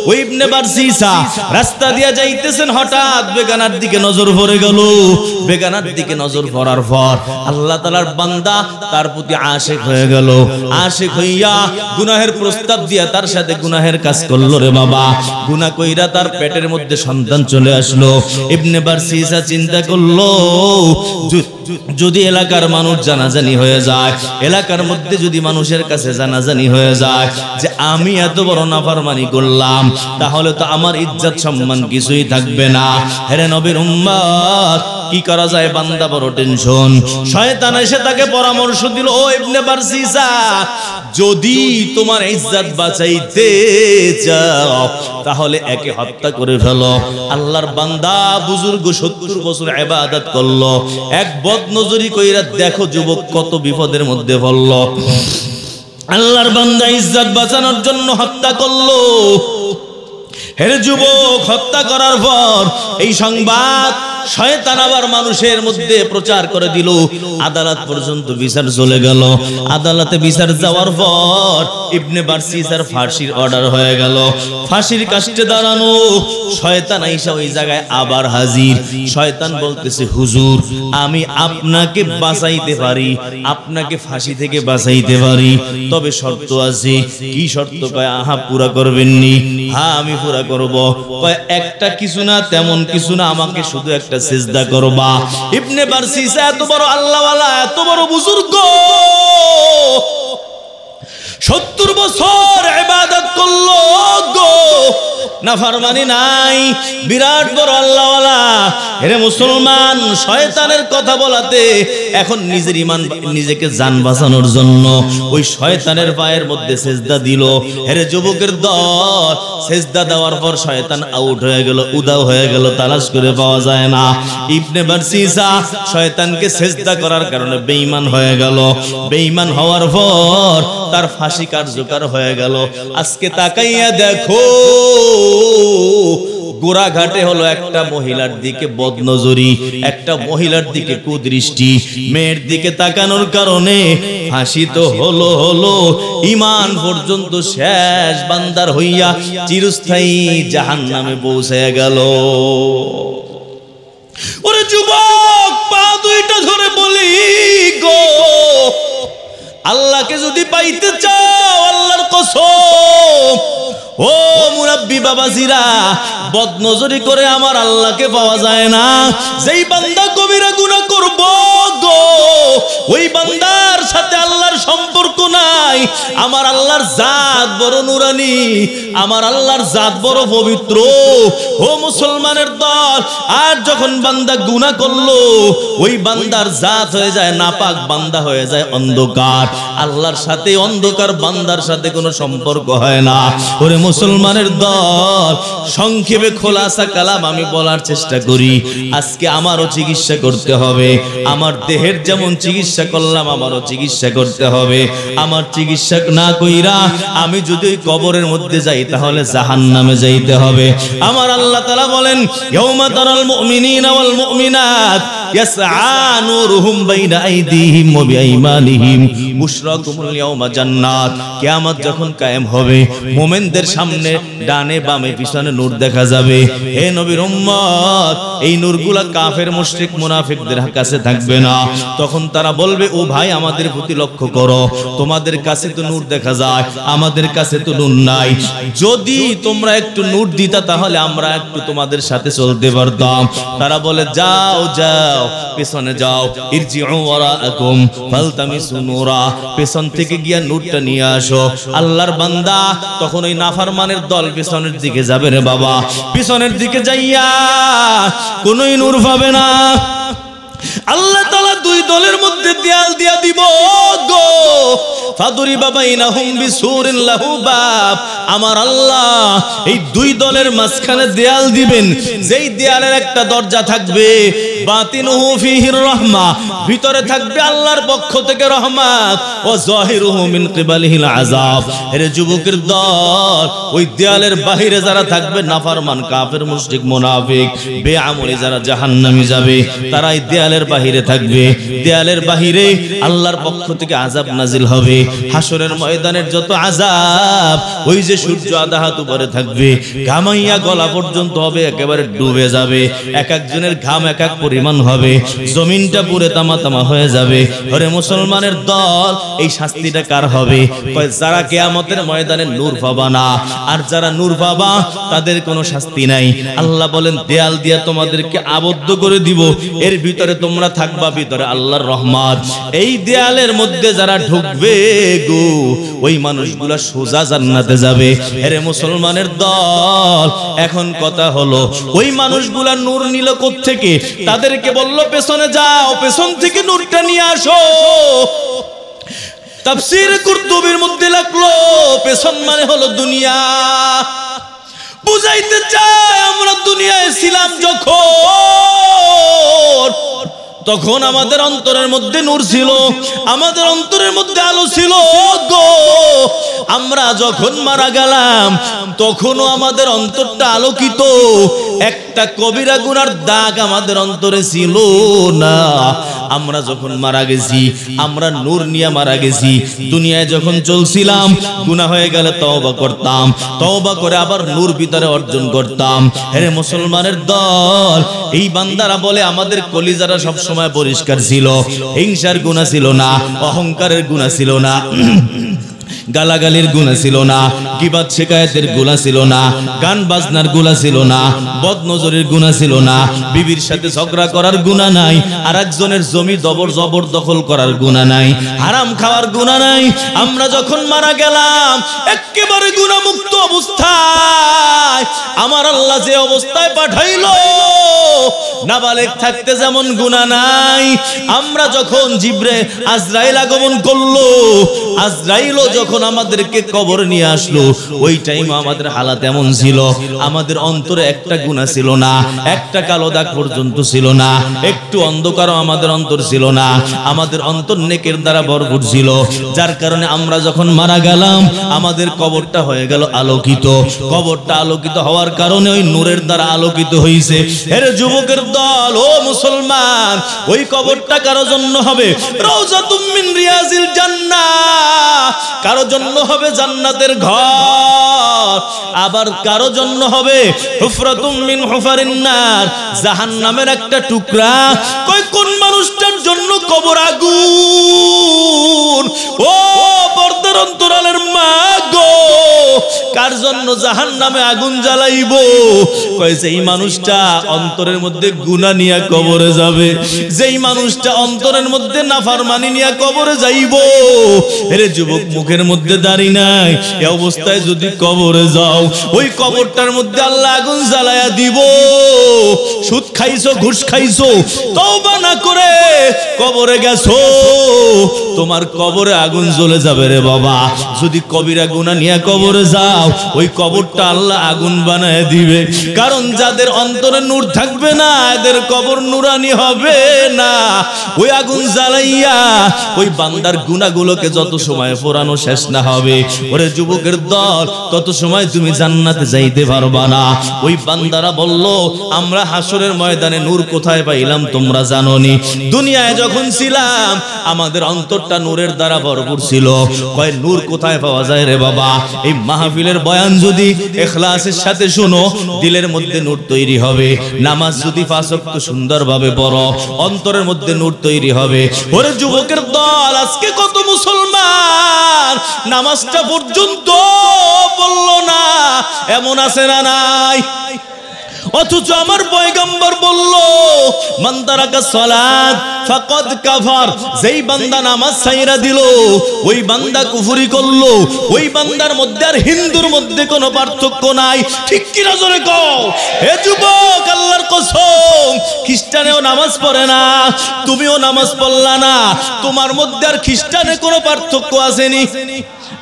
ওই ইবনে বারসিসা রাস্তা দিয়া যাইতেছেন, হঠাৎ বেগানার দিকে নজর পড়ে গেল। বেগানার দিকে নজর পড়ার পর আল্লাহ তাআলার বান্দা তার প্রতি আশিক হয়ে গেল। আশিক হইয়া গুনাহের প্রস্তাব দিয়া তার সাথে গুনাহের কাজ করলো রে বাবা। গুনাহ কইরা তার পেটের মধ্যে সন্তান চলে আসলো। ইবনে বারসিসা চিন্তা করলো, যদি এলাকার মানুষ জানাজানি হয়ে যায়, এলাকার মধ্যে যদি মানুষের কাছে জানাজানি হয়ে যায় যে আমি এত বড় নাফরমানি করলাম, তাহলে তো আমার ইজ্জত সম্মান কিছুই থাকবে না। হে নবীর উম্মত, কি করা যায়? বান্দা বড় টেনশন। শয়তান এসে তাকে পরামর্শ দিল, ও ইবনে বারসিসা, যদি তোমার ইজ্জত বাঁচাইতে চাও তাহলে একে হত্যা করে ফেলো। আল্লাহর বান্দা বুজুর্গ 70 বছর ইবাদত করলো, এক বদনজরি কইরা দেখো যুবক কত বিপদের মধ্যে পড়ল। আল্লাহর বান্দা ইজ্জত বাঁচানোর জন্য হত্যা করলো। হে যুবক, হত্যা করার পর এই সংবাদ শয়তান আবার মানুষের মধ্যে প্রচার করে দিল। আদালত পর্যন্ত বিচার চলে গেল। আদালতে বিচার যাওয়ার পর ইবনে বারসিসার ফাঁসির অর্ডার হয়ে গেল। ফাঁসির কাস্টে দাঁড়ানো। শয়তান আইসা ওই জায়গায় আবার হাজির। শয়তান বলতেছে, হুজুর, আমি আপনাকে বাঁচাইতে পারি, আপনাকে ফাঁসি থেকে বাঁচাইতে পারি, তবে শর্ত আছে। কি শর্ত? কয়, আহা, পুরা করবেননি? হ্যাঁ, আমি পুরা করব। কয়, একটা কিছু না, তেমন কিছু না, আমাকে শুধু একটা সিজদা করবা। ইবনে বারসিসা এত বড় আল্লাহওয়ালা, এত বড় বুজুর্গ, 70 বছর ইবাদত করলো গো, নাফরমানি নাই, বিরাট বড় আল্লাহওয়ালা। হে মুসলমান, শয়তানের কথা বলাতে এখন নিজের ঈমান, নিজেকে জান বাঁচানোর জন্য ওই শয়তানের পায়ের মধ্যে সিজদা দিল। হে যুবকের দল, সিজদা দেওয়ার পর শয়তান আউট হয়ে গেল, উদাও হয়ে গেল, তালাশ করে পাওয়া যায় না। ইবনে বারসিসা শয়তানকে সিজদা করার কারণে বেঈমান হয়ে গেল। বেঈমান হওয়ার পর তার ফাঁসি কার্যকর হয়ে গেল। আজকে তাকাইয়া দেখো, গোরাঘাটে হলো একটা মহিলার দিকে বদনজরি, একটা মহিলার দিকে কুদৃষ্টি, মেয়ের দিকে তাকানোর কারণে ফাঁসি তো হলো, ঈমান পর্যন্ত শেষ, বান্দার হইয়া চিরস্থায়ী জাহান্নামে পৌঁছে গেল। ওরে যুবক, পা দুইটা ধরে বলি গো, আল্লাহকে যদি পাইতে চাও, আল্লাহর কসম, ও মুরাব্বি বাবাজিরা, বদনজরি করে আমার আল্লাহকে পাওয়া যায় না। যেই বান্দা কবিরা গুনাহ করব গো, ওই বান্দার সাথে আল্লাহর সম্পর্ক নাই। আমার আল্লাহর জাত বড় নুরানি, আমার আল্লাহর জাত বড় পবিত্র। ও মুসলমানের দল, আর যখন বান্দা গুনাহ করলো, ওই বান্দার জাত হয়ে যায় নাপাক, বান্দা হয়ে যায় অন্ধকার। আল্লাহর সাথে অন্ধকার বান্দার সাথে কোনো সম্পর্ক হয় না। ওরে মুসলমানের দল, সংক্ষেপে খোলাসা কালাম আমি বলার চেষ্টা করি। আজকে আমারও চিকিৎসা করতে হবে। আমার দেহের যেমন চিকিৎসা করলাম, আমারও চিকিৎসা করতে হবে। আমার চিকিৎসা না কইরা আমি যদি ওই কবরের মধ্যে যাই, তাহলে জাহান্নামে যাইতে হবে। আমার আল্লাহ তাআলা বলেন, ইয়াউমা তারাল মুমিনিনা ওয়াল মুমিনাত ইয়াসআ নূরুহুম বাইনা আইদিহিম ওয়া বিআইমানিহিম বুশরাকুমুল ইয়াউমা জান্নাত। কিয়ামত যখন কায়েম হবে, মুমিনদের সামনে ডানে বামে পিছনে নূর দেখা যাবে। হে নবীর উম্মত, এই নূরগুলা কাফের মুশরিক মুনাফিকদের কাছে থাকবে না। তখন তারা বলবে, ও ভাই আমাদের প্রতি লক্ষ্য করো, তোমাদের কাছে তো নূর দেখা যায়, আমাদের কাছে তো নূর নাই। যদি তোমরা একটু নূর দিতা তাহলে আমরা একটু তোমাদের সাথে চলতে পারতাম। তারা বলে, যাও যাও পেছনে যাও, ইরজিউ ওয়ারাআকুম ফালতামিসু নূরা, পেছন থেকে গিয়া নূরটা নিয়ে আসো। আল্লাহর বান্দা তখন ওই নাফরমানের দল পেছনের দিকে যাবে রে বাবা, পিছনের দিকে যাইয়া কোনই নূর পাবে না। আল্লাহ তাআলা দুই দলের মধ্যে দেয়াল দিয়া দিব গো, ফাদুরিবা বাইনাহুম বিসুরিন লাহু বাব। আমার আল্লাহ এই দুই দলের মাঝখানে দেয়াল দিবেন, যেই দেয়ালের একটা দরজা থাকবে, বাতিনুহু ফিহির রাহমা, ভিতরে থাকবে আল্লাহর পক্ষ থেকে রহমত, ওয়া যাহিরুহু মিন কিবালিহিল আযাব। এর যুবকের দল, ওই দেয়ালের বাহিরে যারা থাকবে নাফরমান কাফের মুশরিক মুনাফিক বেআমলি যারা জাহান্নামে যাবে, তারা এই দেয়ালের বাহিরে থাকবে। দেয়ালের বাহিরে আল্লাহর পক্ষ থেকে আযাব নাজিল হবে। হাসরের ময়দানের যত আযাব, ওই যে সূর্য আধা হাত উপরে থাকবে, ঘামাইয়া গলা পর্যন্ত হবে, একেবারে ডুবে যাবে। এক একজনের ঘাম এক এক পরিমাণ হবে, জমিনটা পুরে তামা তামা হয়ে যাবে। ওরে মুসলমানের দল, এই শাস্তিটা কার হবে? যারা কিয়ামতের ময়দানে নূর পাবা না, আর যারা নূর পাবা তাদের কোনো শাস্তি নাই। আল্লাহ বলেন, দেয়াল দিয়া তোমাদেরকে আবদ্ধ করে দিব, এর ভিতরে তোমরা থাকবা, ভিতরে আল্লাহর রহমত। এই দেয়ালের মধ্যে যারা ঢুকবে গো, ওই মানুষগুলা সোজা জান্নাতে যাবে। এরে মুসলমানের দল, এখন কথা হলো, ওই মানুষগুলা নূর নিল কোত্থেকে? তাদেরকে বলল, পেছনে যাও, পেছন থেকে নূরটা নিয়ে আসো। তাফসীর কুরতুবীর মধ্যে লাগলো, পেছন মানে হলো দুনিয়া। বুঝাইতে চায়, আমরা দুনিয়ায় ছিলাম যখন, তখন আমাদের অন্তরের মধ্যে নূর ছিল, আমাদের অন্তরের মধ্যে আলো ছিল গো। আমরা যখন মারা গেলাম তখনও আমাদের অন্তরটা আলোকিত, একটা কবিরা গুনার দাগ আমাদের অন্তরে ছিল না। আমরা যখন মারা গেছি, আমরা নূর নিয়ে মারা গেছি। দুনিয়ায় যখন চলছিলাম, গুনাহ হয়ে গেলে তওবা করতাম, তওবা করে আবার নূর ভিতরে অর্জন করতাম। হে মুসলমানের দল, এই বান্দারা বলে আমাদের কলিজারা সব সময় পরিষ্কার ছিল, হিংসার গুনাহ ছিল না, অহংকারের গুনাহ ছিল না, গালাগালির গুনাহ ছিল না, গীবাত শিকায়েতের গুনাহ ছিল না, গান বাজনার গুনাহ ছিল না, বদনজরের গুনাহ ছিল না, বিবির সাথে ঝগড়া করার গুনাহ নাই, আরেকজনের জমি জবর দখল করার গুনাহ নাই, হারাম খাওয়ার গুনাহ নাই। আমরা যখন মারা গেলাম একেবারে গুনাহ মুক্ত অবস্থায়, আমার আল্লাহ যে অবস্থায় পাঠাইলো, নাবালেগ থাকতে যেমন গুনাহ নাই, আমরা যখন আজরাইল আগমন করলো, আজরাইলও যখন আমাদেরকে কবরে নিয়ে আসলো, ওই টাইম আমাদের হালাত এমন ছিল, আমাদের অন্তরে একটা গুনাহ ছিল না, একটা কালো দাগ পর্যন্ত ছিল না, একটু অন্ধকারও আমাদের অন্তর ছিল না, আমাদের অন্তর নেকের দ্বারা ভরপুর ছিল। যার কারণে আমরা যখন মারা গেলাম, আমাদের কবরটা হয়ে গেল আলোকিত। কবরটা আলোকিত হওয়ার কারণে ওই নূরের দ্বারা আলোকিত হয়েছে। এর যুবকের দল, ও মুসলমান, ওই কবরটা কারো জন্য হবে রাউযাতুম মিন রিয়াজিল জান্নাহ, কারো জন্য হবে জান্নাতের ঘর, আবার কারো জন্য হবে হুফরাতুম মিন হুফারিন নার, জাহান্নামের একটা টুকরা। কোন মানুষটার জন্য কবর আগুন? ও পর্দার অন্তরালের মা গো, কার জন্য জাহান্নামে আগুন জ্বালাইবো? কইছে এই মানুষটা অন্তরের মধ্যে গুনাহ নিয়ে কবরে যাবে, যেই মানুষটা অন্তরের মধ্যে নাফরমানি নিয়ে কবরে যাইবো। এরে যুবক, মুখের মধ্যে দাড়ি নাই, এই অবস্থায় যদি কবরে যাও, ওই কবরটার মধ্যে আল্লাহ আগুন জ্বালায়া দিব। সুদ খাইছো, ঘুষ খাইছো, তওবা না করে কবরে গেছো, তোমার কবরে আগুন জ্বলে যাবে রে বাবা। যদি কবিরা গুনাহ নিয়ে কবরে যাও, ওই কবরটা আল্লাহ আগুন বানায় দিবে। কারণ যাদের অন্তরে নূর থাকবে না, এদের কবর নুরানি হবে না। ওই আগুন জ্বালাইয়া ওই বান্দার গুনাহগুলোকে যত সময় পোড়ানো শেষ না হবে, ওরে যুবকের দল, তত সময় তুমি জান্নাতে যাইতে পারবা না। ওই বান্দারা বলল, আমরা হাসরের ময়দানে নূর কোথায় পাইলাম তোমরা জানোনি? দুনিয়ায় যখন ছিলাম আমাদের অন্তরটা নূরের দ্বারা ভরপুর ছিল। কয় নূর কোথায় পাওয়া পাওয়া যায় রে বাবা। এই মাহফিলের বয়ান যদি ইখলাসের সাথে শুনো, দিলের মধ্যে নূর তৈরি হবে। নামাজ যদি 5 ওয়াক্ত সুন্দরভাবে পড়ো, অন্তরের মধ্যে নূর তৈরি হবে। ওরে যুবকের দল, আজকে কত মুসলমান নামাজটা পর্যন্ত পড়লো না, এমন আছে না নাই? অথচ আমার পয়গম্বর বলল, মান তারাকা সালাত ফাকাদ কাফার, যেই বান্দা নামাজ ছাইরা দিল ওই বান্দা কুফরি করলো। ওই বান্দার মধ্যে আর হিন্দুর মধ্যে কোনো পার্থক্য নাই। ঠিক কি না জোরে কও? হে যুবক, আল্লাহর কসম, খ্রিস্টানেও নামাজ পড়ে না, তুমিও নামাজ পড়লা না, তোমার মধ্যে আর খ্রিস্টানে কোনো পার্থক্য আসেনি।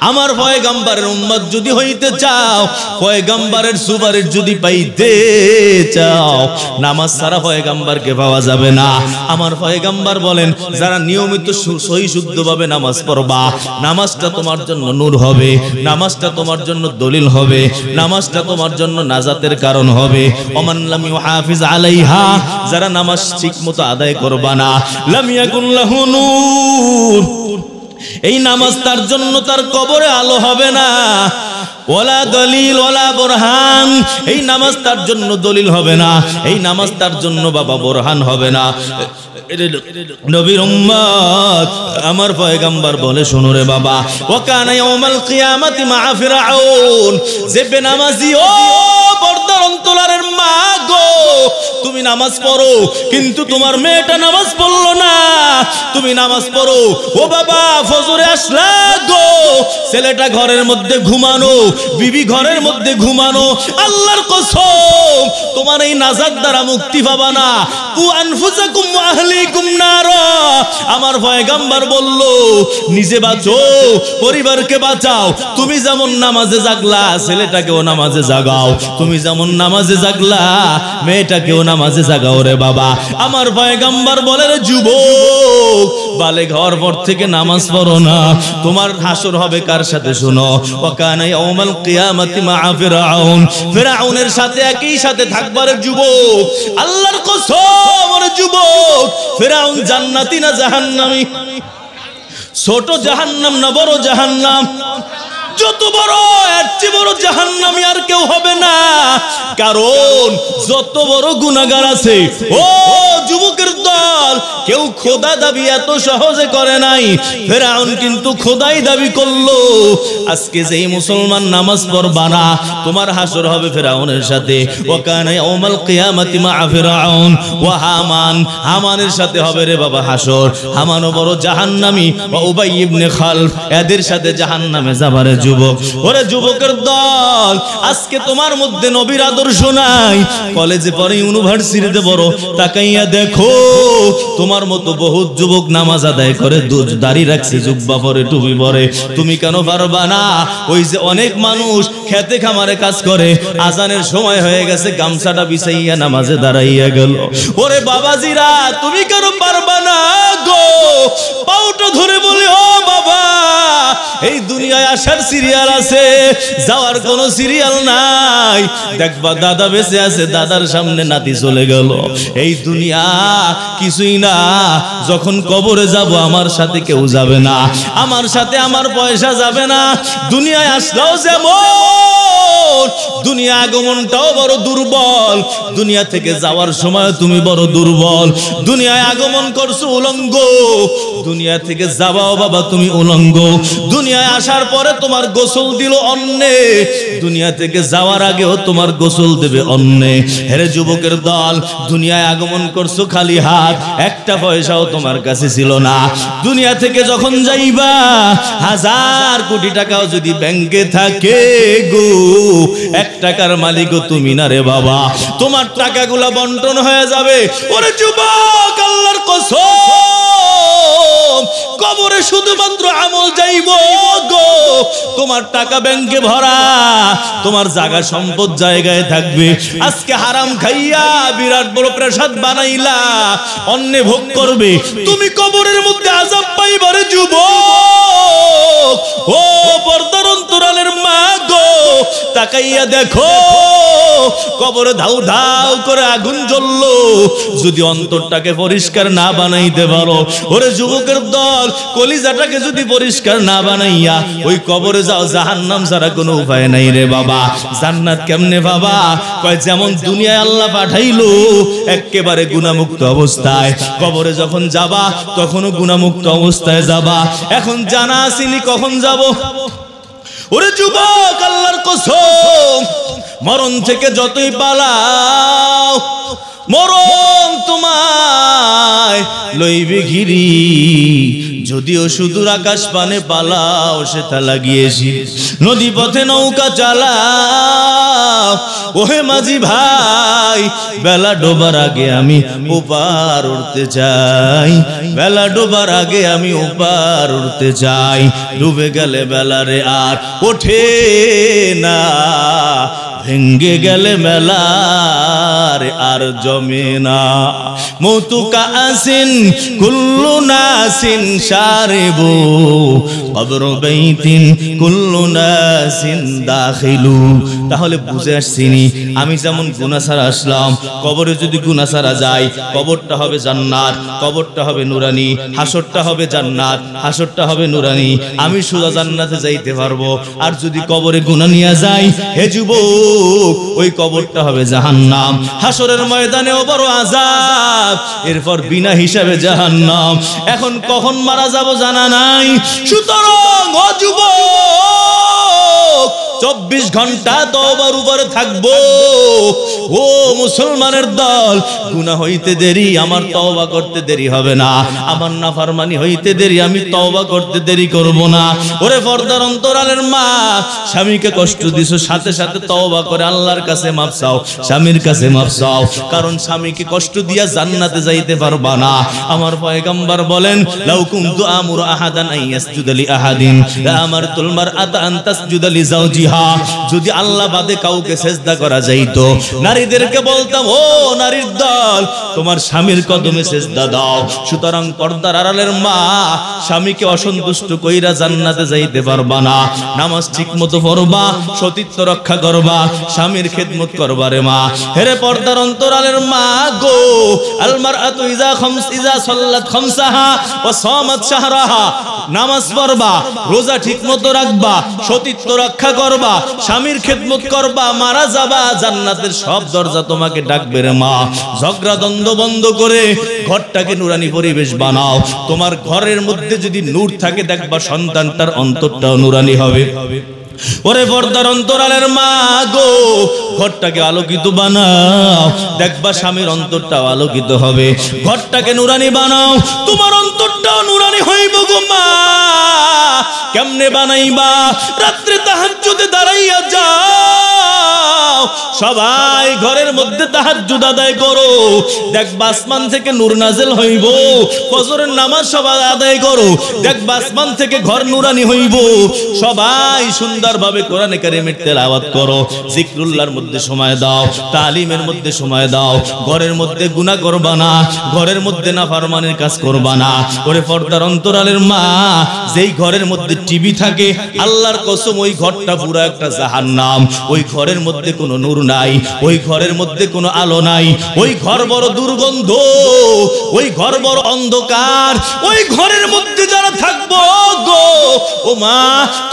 আমার পয়গম্বরের উম্মত যদি হইতে চাও, পয়গম্বরের সুপারিশ যদি পাইতে চাও, নামাজ ছাড়া পয়গম্বরকে পাওয়া যাবে না। আমার পয়গম্বর বলেন, যারা নিয়মিত সহি শুদ্ধভাবে নামাজ পড়বা, নামাজটা তোমার জন্য নূর হবে, নামাজটা তোমার জন্য দলিল হবে, নামাজটা তোমার জন্য নাজাতের কারণ হবে। ওমান লাম ইউহাফিজ আলাইহা, যারা নামাজ ঠিকমতো আদায় করবা না, লাম ইয়াকুন লাহু নূর, এই নামাজ তার জন্য তার কবরে আলো হবে না। ওয়ালা দলিল ওয়ালা বুরহান, এই নামাজ তার জন্য দলিল হবে না, এই নামাজ তার জন্য বাবা বুরহান হবে না। নবীর উম্মত আমার পয়গম্বর বলে, শোনো রে বাবা, ওয়া কানা ইয়াউমাল কিয়ামাতি মা ফিরআউন, যে বেনামাজি, ও পর্দার অন্তরালের মা গো, তুমি নামাজ পড়ো কিন্তু তোমার মেয়েটা নামাজ পড়লো না, তুমি নামাজ পড়ো। ও বাবা, ফজরে আসলা গো, ছেলেটা ঘরের মধ্যে ঘুমানো, বিবি ঘরের মধ্যে ঘুমানো, আল্লাহর কসম তোমার এই নাজাত দ্বারা মুক্তি পাবা না। কু আনফুসাকুম ওয়া আহলিকুম নারা, আমার পয়গম্বর বলল, নিজে বাঁচো, পরিবারকে বাঁচাও। তুমি যেমন নামাজে জাগলা, ছেলেটাকেও নামাজে জাগাও। তুমি যেমন নামাজে জাগলা, মেয়েটাকেও নামাজে জাগাও রে বাবা। আমার পয়গম্বর বলে, রে যুবক, বালে ঘর পর থেকে নামাজ পড়ো না, তোমার হাসর হবে কার সাথে? শোনো, ওয়া কানা ইয়াউমাল কিয়ামাতি মা ফিরআউন, ফিরআউনের সাথে একই সাথে থাকবার যুবক। আল্লাহর কসম, ওরে যুবক, ফিরআউন জান্নাতি না জাহান্নামী? ছোট জাহান্নাম না বড় জাহান্নাম? যত বড়, এর চেয়ে বড় জাহান্নামী আর কেউ হবে না। কারণ যত বড় গুনাহগার আছে, ও যুবকের দল, কেউ খোদা দাবি এত সহজে করে নাই। ফিরআউন কিন্তু খোদাই দাবি করলো। আজকে যেই মুসলমান নামাজ পড়বা না, তোমার হাসর হবে ফিরআউনের সাথে। ওয়া কানা ইয়াউমাল কিয়ামাতি মা ফিরআউন ওয়া হামান, হামানের সাথে হবে রে বাবা হাসর। হামানও বড় জাহান্নামী, ওয়া উবাই ইবনে খালফ, এদের সাথে জাহান্নামে যাবারে যুবক। ওরে যুবকের দল, আজকে তোমার মধ্যে নবীর আদর্শ নাই, কলেজে পড়ে, ইউনিভার্সিটিতে পড়ো, তাকাইয়া দেখো তোমার মতো বহুত যুবক নামাজ আদায় করে, দাড়ি রাখছে, জুব্বা পরে, টুপি পরে, তুমি কেন পারবা না? ওই যে অনেক মানুষ খেতে খামারে কাজ করে, আজানের সময় হয়ে গেছে, গামছাটা বিছাইয়া নামাজে দাঁড়াইয়া গেল। ওরে বাবাজিরা, তুমি কেন পারবা না গো? পাউটা ধরে বলে, ও বাবা, এই দুনিয়ায় আসার সিরিয়াল আছে, যাওয়ার কোনো সিরিয়াল নাই। দেখবা দাদা বেঁচে আছে, দাদার সামনে নাতি চলে গেল। এই দুনিয়া কিছুই না, যখন কবরে যাব আমার সাথে কেউ যাবে না, আমার সাথে আমার পয়সা যাবে না। দুনিয়ায় আসলেও যেমন, দুনিয়া আগমনটাও বড় দুর্বল, দুনিয়া থেকে যাওয়ার সময় তুমি বড় দুর্বল। দুনিয়ায় আগমন করছো উলঙ্গ, দুনিয়া থেকে যাবাও বাবা তুমি উলঙ্গ। দুনিয়ায় আসার পরে তোমার গোসল দিল অন্যে, দুনিয়া থেকে যাওয়ার আগেও তোমার গোসল দেবে অন্যে। হেরে যুবকের দল, দুনিয়ায় আগমন করছো খালি হাত, একটা পয়সাও তোমার কাছে ছিল না। দুনিয়া থেকে যখন যাইবা, 1000 কোটি টাকাও যদি ব্যাংকে থাকে গো, 1 টাকার মালিকও তুমি না রে বাবা। তোমার টাকাগুলা বন্টন হয়ে যাবে। ওরে যুবক, আল্লাহর কসম, কবরে শুধুমাত্র আমল যাইব গো, তোমার টাকা ব্যাংকে ভরা, তোমার জায়গা সম্পদ জায়গায় থাকবে। আজকে হারাম খাইয়া বিরাট বড় প্রসাদ বানাইলা, অন্য ভোগ করবে, তুমি কবরের মধ্যে আযাব পাইবারে যুবক। ও পর্দার অন্তরালের মা গো, তাকাইয়া দেখো কবরে ধাউ ধাউ করে আগুন জ্বললো, যদি অন্তরটাকে পরিষ্কার না বানাইতে পারো, ওরে যুবকের দল, কলিজাটাকে যদি পরিষ্কার না বানাইয়া ওই কবরে যাও, জাহান্নাম ছাড়া কোনো উপায় নাই রে বাবা। জান্নাত কেমনে বাবা? কয় যেমন দুনিয়ায় আল্লাহ পাঠাইলো একেবারে গুনাহমুক্ত অবস্থায়, কবরে যখন যাবা তখনও গুনাহমুক্ত অবস্থায় যাবা। এখন জানা আসেনি কখন যাব। ওরে যুবক, আল্লাহর কসম, মরণ থেকে যতই পালাও, মরণ তোমায় লইবে ঘিরি। যদিও সুদূর আকাশ পানে পালাও, সেটা লাগিয়েছি নদী পথে নৌকা চালাও। ওহে মাঝি ভাই, বেলা ডোবার আগে আমি ওপার উঠতে চাই, বেলা ডোবার আগে আমি ওপার উঠতে চাই। ডুবে গেলে বেলারে আর ওঠে না, ভেঙ্গে গেলে মেলার আর জমে না। মৌতুকা আসিন কুল্লু নাসিন শারিবু, কবর বাইতিন কুল্লু নাসিন দাখিলু। তাহলে বুঝে আসছিনি, আমি যেমন গুনাহ ছাড়া আসলাম, কবরে যদি গুনাহ ছাড়া যাই, কবরটা হবে জান্নাত, কবরটা হবে নুরানি, হাসরটা হবে জান্নাত, হাসরটা হবে নুরানি। আমি সোজা জান্নাতে যাইতে পারবো। আর যদি কবরে গুনাহ নিয়ে যাই, হে যুবক, ওই কবরটা হবে জাহান্নাম। হাসরের ময়দানেও বড় আযাব, এরপর বিনা হিসাবে জাহান্নাম। এখন কখন মারা যাব জানা নাই। সুতরাং ও যুবক, 24 ঘন্টা তওবার উপরে থাকবো। ও মুসলমানের দল, গুনাহ হইতে দেরি, আমার তওবা করতে দেরি হবে না। আমার নাফরমানি হইতে দেরি, আমি তওবা করতে দেরি করব না। ওরে পর্দার অন্তরালের মা, স্বামীকে কষ্ট দিছো, সাথে সাথে তওবা করে আল্লাহর কাছে মাফ চাও, স্বামীর কাছে মাফ চাও। কারণ স্বামীকে কষ্ট দিয়া জান্নাতে যাইতে পারবা না। আমার পয়গম্বর বলেন, লাউ কুনতু আমুরু আহাদান আইয়াসজুদা লি আহাদিন লা আমারতুল মারআতা আন তাসজুদা লি যাওজিহা। যদি আল্লাহ বাদে কাউকে সেজদা করা যাইতো, নারীদেরকে বলতাম, ও নারীর দল, তোমার স্বামীর কদমে সেজদা দাও। সুতরাং পর্দার আড়ালের মা, স্বামীকে অসন্তুষ্ট কইরা জান্নাতে যাইতে পারবা না। নামাজ ঠিকমতো পড়বা, সতীত্ব রক্ষা করবা, স্বামীর খেদমত করবা রে মা। হেরে পর্দার অন্তরালের মা গো, আল মারআতু ইজা সাল্লাত খামসাহা ওয়া সামাত শাহরাহা, নামাজ পড়বা, রোজা ঠিকমতো রাখবা, সতীত্ব রক্ষা করবা, স্বামীর খেদমত করবা, মারা যাবা, জান্নাতের সব দরজা তোমাকে ডাকবে রে মা। ঝগড়া দ্বন্দ্ব বন্ধ করে ঘরটাকে নুরানি পরিবেশ বানাও। তোমার ঘরের মধ্যে যদি নূর থাকে, দেখবা সন্তানটার অন্তরটাও নুরানি হবে। ওরে পর্দার অন্তরালের মা গো, ঘরটাকে আলোকিত বানাও, দেখবা স্বামীর অন্তরটাও আলোকিত হবে। ঘরটাকে নুরানি বানাও, তোমার অন্তরটাও নুরানি হইব গো মা। কেমনে বানাইবা? রাত্রে তাহাজ্জুদে দাঁড়াইয়া যাও, সবাই ঘরের মধ্যে তাহাজ্জুদ আদায় করো, দেখবা আসমান থেকে নূর নাযিল হইব। ফজরের নামাজ সবাই আদায় করো, দেখবা আসমান থেকে ঘর নুরানি হইব। সবাই সুন্দরভাবে কোরআনে কারিমের তেলাওয়াত করো, জিকরুল্লাহর মধ্যে সময় দাও, তালিমের মধ্যে সময় দাও। ঘরের মধ্যে গুনাহ করবা না, ঘরের মধ্যে নাফরমানির কাজ করবা না। ওরে পর্দার অন্তরালের মা, যেই ঘরের মধ্যে টিভি থাকে, আল্লাহর কসম ওই ঘরটা পুরো একটা জাহান্নাম। ওই ঘরের মধ্যে কোনো নূর নাই, ওই ঘরের মধ্যে কোনো আলো নাই, ওই ঘর বড় দুর্গন্ধ, ওই ঘর বড় অন্ধকার। ওই ঘরের মধ্যে যারা থাকবো গো, ও মা,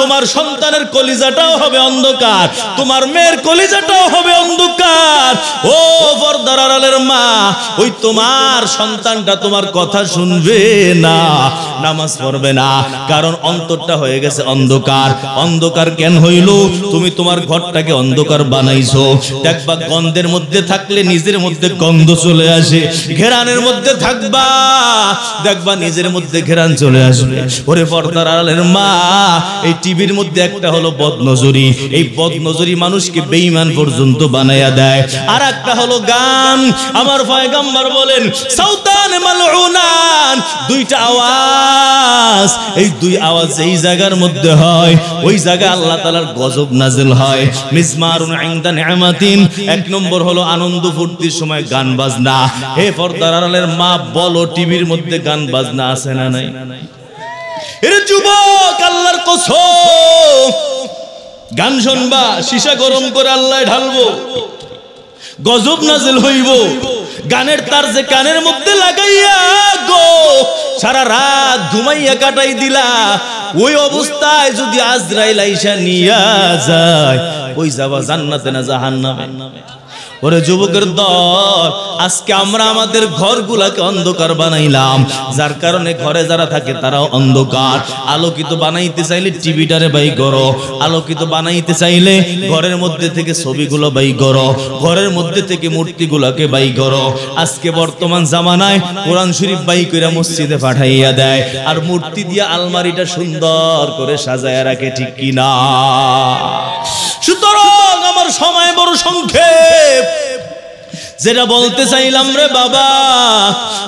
তোমার সন্তানের কলিজাটাও হবে অন্ধকার, তোমার মেয়ের কলিজাটাও হবে অন্ধকার। ও পর্দার আড়ালের মা, ওই তোমার সন্তানটা তোমার কথা শুনবে না, নামাজ পড়বে না, কারণ অন্তরটা হয়ে গেছে অন্ধকার। অন্ধকার কেন হইল? তুমি তোমার ঘরটাকে অন্ধকার বানাইছো। দেখবা গন্ধের মধ্যে থাকলে নিজের মধ্যে গন্ধ চলে আসে, ঘেরানের মধ্যে থাকবা, দেখবা নিজের মধ্যে ঘেরান চলে আসবে। ওরে পর্দার আড়ালের মা, এই টিভির মধ্যে একটা হলো বদনজরি, এই বদনজরি মানুষকে বেঈমান পর্যন্ত বানায়া দেয়। আর একটা হলো গান। আমার পয়গম্বর বলেন, সাউতান মালউনান, দুইটা আওয়াজ, এই দুই আওয়াজ এই জায়গার মধ্যে হয়, ওই জায়গায় আল্লাহ তাআলার গজব নাযিল হয়। মিজমারুন ইনদা নি'মাতিন, এক নম্বর হলো আনন্দ ফুর্তির সময় গান বাজনা। হে পর্দার আড়ালের মা, বলো টিভির মধ্যে গান বাজনা আছে না নাই? এর যুবক, আল্লাহর কসম, গান শুনবা, সীসা গরম করে আল্লাহ ঢালবো, গজব নাজিল হইব। গানের তার যে কানের মধ্যে লাগাইয়া গো সারা রাত ঘুমাইয়া কাটাই দিলা, ওই অবস্থায় যদি আজরাইল আইসা নিয়া যায়, ওই যাবা জান্নাতে না জাহান্নামে? ওরে যুবকের দল, আজকে আমরা আমাদের ঘরগুলাকে অন্ধকার বানাইলাম, যার কারণে ঘরে যারা থাকে তারাও অন্ধকার। আলোকিত বানাইতে চাইলে টিভিটারে বাই করো, আলোকিত বানাইতে চাইলে ঘরের মধ্যে থেকে ছবিগুলো বাই করো, ঘরের মধ্যে থেকে মূর্তিগুলোকে বাই করো। আজকে বর্তমান জামানায় কোরআন শরীফ বাই কইরা মসজিদে পাঠাইয়া দেয়, আর মূর্তি দিয়া আলমারিটা সুন্দর করে সাজায়া রাখে, ঠিক কিনা? সুতরাং আমার সময় বড় সংক্ষেপ। যেটা বলতে চাইলাম রে বাবা,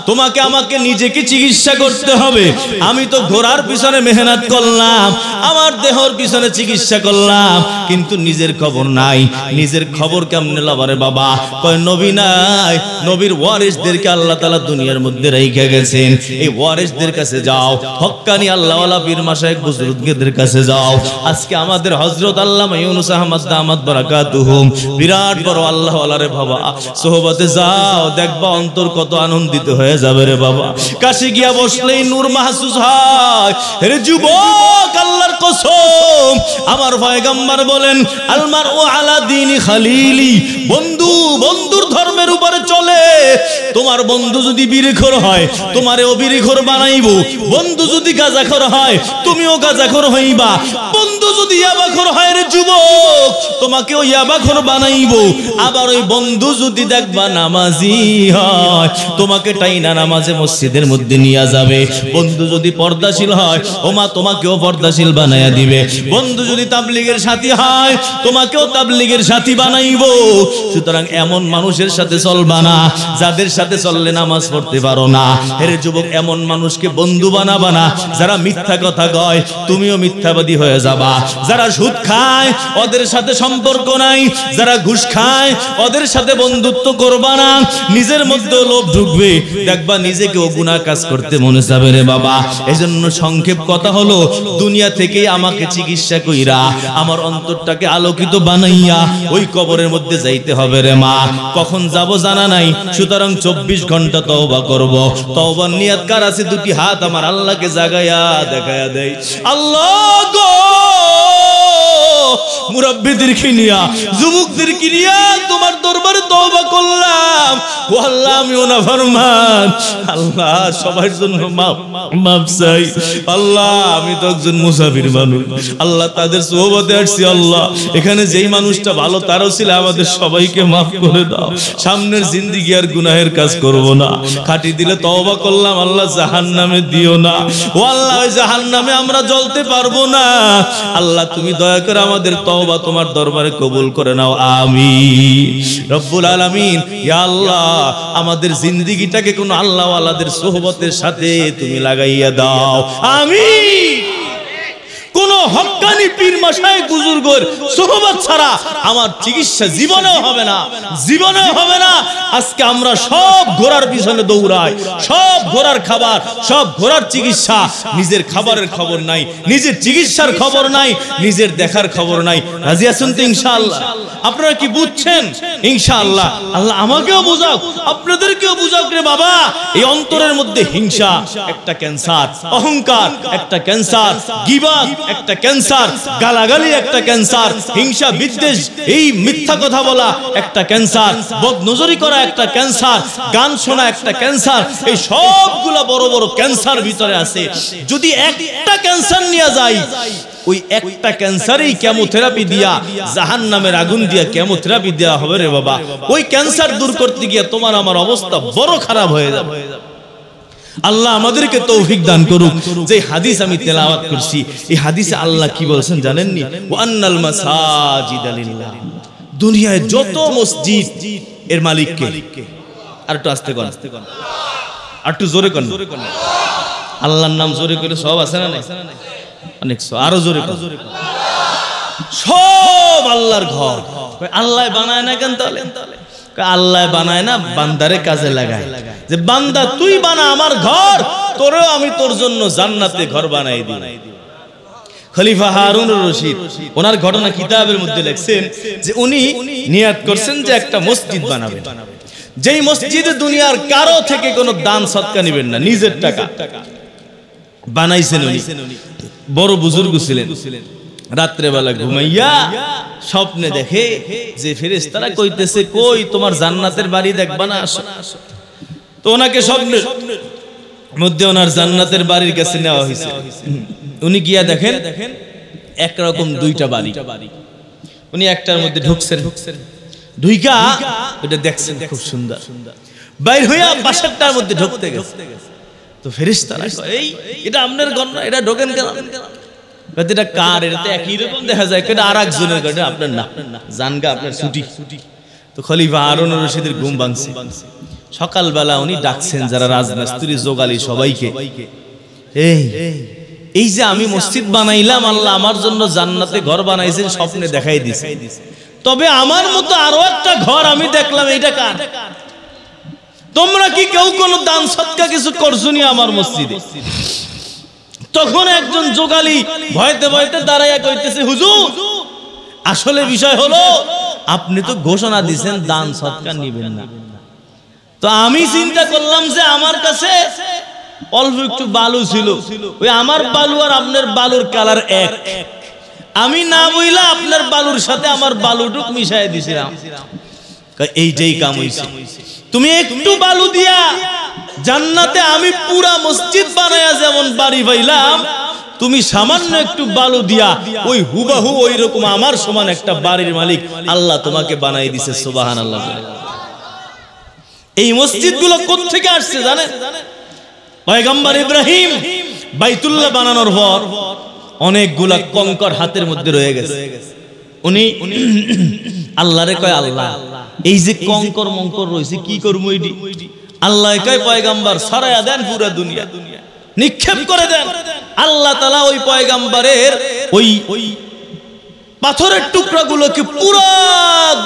তোমাকে আমাকে নিজেকে চিকিৎসা করতে হবে। আমি তো ঘোড়ার পিছনে মেহনত করলাম, আমার দেহর পিছনে চিকিৎসা করলাম, কিন্তু নিজের খবর নাই। নিজের খবর কেমনে লবারে বাবা? কয় নবী নাই, নবীর ওয়ারিসদেরকে আল্লাহ তাআলা দুনিয়ার মধ্যে রেখে গেছেন। এই ওয়ারিসদের কাছে যাও, হক্কানি আল্লাহওয়ালা পীর মাশায়েখ বুজুর্গদের কাছে যাও। আজকে আমাদের হযরত আল্লামা ইউনূস আহমদ দামাত বারাকাতুহুম বিরাট বড় আল্লাহওয়ালা রে বাবা, সোহবতে যাও, দেখবা অন্তর কত আনন্দিত হয়ে যাবে রে বাবা। কাছে গিয়া বসলেই নূর মাহসুস হয়। রে যুবক, আল্লাহর কসম, আমার পয়গম্বর বলেন আলমার ও আলা দীনি খালিলি, বন্ধু বন্ধুর ধর্মের উপরে চলে। তোমার বন্ধু যদি বিড়িখোর হয়, তোমারেও বিড়িখোর বানাইবো। বন্ধু যদি গাঁজাখোর হয়, তুমিও গাঁজাখোর হইবা। বন্ধু যদি ইয়াবাখোর হয় রে যুবক, তোমাকেও ইয়াবাখোর বানাইবো। আবার ওই বন্ধু যদি দেখবা নামাজি হয়, তোমাকে টাইনা নামাজে মসজিদের মধ্যে নিয়ে যাবে। বন্ধু যদি পর্দাশীল হয়, ও মা তোমাকেও পর্দাশীল বানাইয়া দিবে। বন্ধু যদি তাবলীগের সাথী হয়, তোমাকেও তাবলীগের সাথী বানাইবো। সুতরাং এমন মানুষের সাথে চলবা না যাদের সাথে চললে নামাজ পড়তে পারো না। হেরে যুবক, এমন মানুষকে বন্ধু বানাবা না যারা মিথ্যা কথা কয়, তুমিও মিথ্যাবাদী হয়ে যাবা। যারা সুদ খায় ওদের সাথে সম্পর্ক নাই, যারা ঘুষ খায় ওদের সাথে বন্ধুত্ব করবা না। নিজের মধ্যে লোভ ঢুকবে, দেখবা নিজেকেও গুনাহ কাজ করতে মনে যাবে রে বাবা। এজন্য সংক্ষেপ কথা হলো, দুনিয়া থেকেই আমাকে চিকিৎসা কইরা আমার অন্তরটাকে আলোকিত বানাইয়া ওই কবরের মধ্যে যাইতে হবে রে মা। কখন যাব জানা নাই, সুতরাং 24 ঘন্টা তওবা করব। তওবার নিয়ত কার আছে? দুটি হাত আমার আল্লাহকে জাগায়া দেখায়া দেই। আল্লাহ গো, মুরাব্বিদেরকে নিয়া, যুবকদেরকে নিয়া তোমার দরবারে তওবা করলাম। ও আল্লাহ, আমিও নাফরমান। আল্লাহ, সবার জন্য মাফ চাই। আল্লাহ, আমি তো একজন মুসাফির মানুষ। আল্লাহ, তাদের সোহবতে আসছি। আল্লাহ, এখানে যেই মানুষটা ভালো তারও ছিল, আমাদের সবাইকে মাফ করে দাও। সামনের জিন্দেগি আর গুনাহের কাজ করব না। খাটি দিলে তওবা করলাম, আল্লাহ জাহান্নামে দিও না। ও আল্লাহ, ওই জাহান্নামে আমরা জ্বলতে পারবো না। আল্লাহ, তুমি দয়া করে আমাদের তওবা তোমার দরবারে কবুল করে নাও, আমিন রব্বুল আলামিন। ইয়া আল্লাহ, আমাদের জিন্দেগিটাকে কোন আল্লাহওয়ালাদের সোহবতের সাথে তুমি লাগাইয়া দাও, আমিন। কোন হক্কানি পীর মাশায়েখ বুজুর্গের সোহবত ছাড়া আমার চিকিৎসা জীবনেও হবে না, জীবনেও হবে না। আজকে আমরা সব ঘোড়ার পিছনে দৌড়াই, সব ঘোড়ার খাবার, সব ঘোড়ার চিকিৎসা। নিজের খাবারের খবর নাই, নিজের চিকিৎসার খবর নাই, নিজের দেখার খবর নাই। রাজি আছেন তো ইনশাআল্লাহ? আপনারা কি বুঝছেন? ইনশাআল্লাহ আল্লাহ আমাকেও বুঝাও, আপনাদেরকেও বুঝাও রে বাবা। এই অন্তরের মধ্যে হিংসা একটা ক্যান্সার, অহংকার একটা ক্যান্সার, গীবত একটা ক্যান্সার, গালাগালি একটা ক্যান্সার, হিংসা বিদ্বেষ, এই মিথ্যা কথা বলা একটা ক্যান্সার, বদনজরি করা একটা ক্যান্সার, গান শোনা একটা ক্যান্সার। এই সবগুলা বড় বড় ক্যান্সার ভিতরে আছে। যদি একটা ক্যান্সার নিয়ে যাই, ওই একটা ক্যান্সারেই কেমোথেরাপি দিয়া, জাহান্নামের আগুন দিয়া কেমোথেরাপি দেওয়া হবে রে বাবা। ওই ক্যান্সার দূর করতে গিয়ে তোমার আমার অবস্থা বড় খারাপ হয়ে যাবে। আল্লাহ আমাদেরকে তৌফিক দান করুক। যে হাদিস আমি তেলাওয়াত করছি, এই হাদিসে আল্লাহ কি বলেছেন জানেননি? ওয়ান্নাল মাসাজিদা লিল্লাহ, দুনিয়ায় যত মসজিদ এর মালিক কে? আর একটু আস্তে কোন, আর একটু জোরে কোন। আল্লাহর নাম জোরে করে সব আছে না নাই? অনেক, আরো জোরে কোন। সব আল্লাহর ঘর। আল্লাহ বানায় না কেন তাহলে? আল্লাহ বানায় না, বান্দারে কাজে লাগায়। যে বান্দা তুই বানা আমার ঘর, তোরেও আমি তোর জন্য জান্নাতে ঘর বানাই দিই। খলিফা হারুনুর রশিদ ওনার ঘটনা কিতাবের মধ্যে লিখছেন যে উনি নিয়াত করছেন যে একটা মসজিদ বানাবেন, যেই মসজিদে দুনিয়ার কারো থেকে কোনো দান সদকা নেবেন না, নিজের টাকা বানাইছেন উনি। বড় বুজুর্গ ছিলেন। রাত্রে বেলা ঘুমাইয়া স্বপ্নে দেখে যে ফেরেশতারা কইতেছে, কই তোমার জান্নাতের বাড়ি দেখবা না, আসো। তো ওনাকে স্বপ্নের মধ্যে ওনার জান্নাতের বাড়ির কাছে নেওয়া হয়েছে। উনি গিয়া দেখেন একরকম দুইটা বাড়ি। উনি একটার মধ্যে ঢুকছেন, ঢুইকা ওটা দেখছেন খুব সুন্দর, বাইর হইয়া বাসাটার মধ্যে ঢুকতে গেছে। তো ফেরেশতারা কয়, এই এটা আপনার ঘর না, এটা ঢোকেন কেন? এটা কার? এটা তো একই রকম দেখা যায়, এটা আরেকজনের ঘর, আপনার না, জানগা আপনার ছুটি। তো খলিফা হারুনুর রশিদের ঘুম ভাঙছে। সকালবেলা উনি ডাকছেন যারা রাজমিস্ত্রি জোগালি সবাইকে, এই যে আমি মসজিদ বানাইলাম, আল্লাহ আমার জন্য জান্নাতে ঘর বানাইছেন, স্বপ্নে দেখাই দিছে, তবে আমার মতো আরো একটা ঘর আমি দেখলাম, এইটা কার? তোমরা কি কেউ কোনো দান সদকা কিছু করছো নি আমার মসজিদে? তখন একজন জোগালি ভয়তে ভয়তে দাঁড়াইয়া কইতেছে, হুজুর আসলে বিষয় হলো আপনি তো ঘোষণা দিয়েছেন দান সদকা নিবেন না, তো আমি চিন্তা করলাম যে আমার কাছে অল্প একটু বালু ছিল, ওই আমার বালু আর আপনার বালুর কালার এক, আমি না বইলা আপনার বালুর সাথে আমার বালুটুক মিশাই দিছিলাম। এইটাই কাম হইছে, তুমি একটু বালু দিয়া জান্নাতে আমি পুরা মসজিদ বানায়া যেমন বাড়ি পাইলাম, তুমি সামান্য একটু বালু দিয়া ওই হুবাহু ওই রকম আমার সমান একটা বাড়ির মালিক আল্লাহ তোমাকে বানাই দিছে। সুবহানাল্লাহ। এই মসজিদগুলো কোথা থেকে আসছে জানেন? পয়গম্বর ইব্রাহিম বাইতুল্লাহ বানানোর পর অনেকগুলা কঙ্কর হাতের মধ্যে রয়ে গেছে। উনি আল্লাহরে কয়, আল্লাহ এই যে কঙ্কর মঙ্কর রয়েছে কি করবো এটি? আল্লাহ কয়, পয়গম্বর ছড়ায়া দেন পুরা দুনিয়া, নিক্ষেপ করে দেন। আল্লাহ তাআলা ওই পয়গম্বরের ওই পাথরের টুকরাগুলোকে পুরা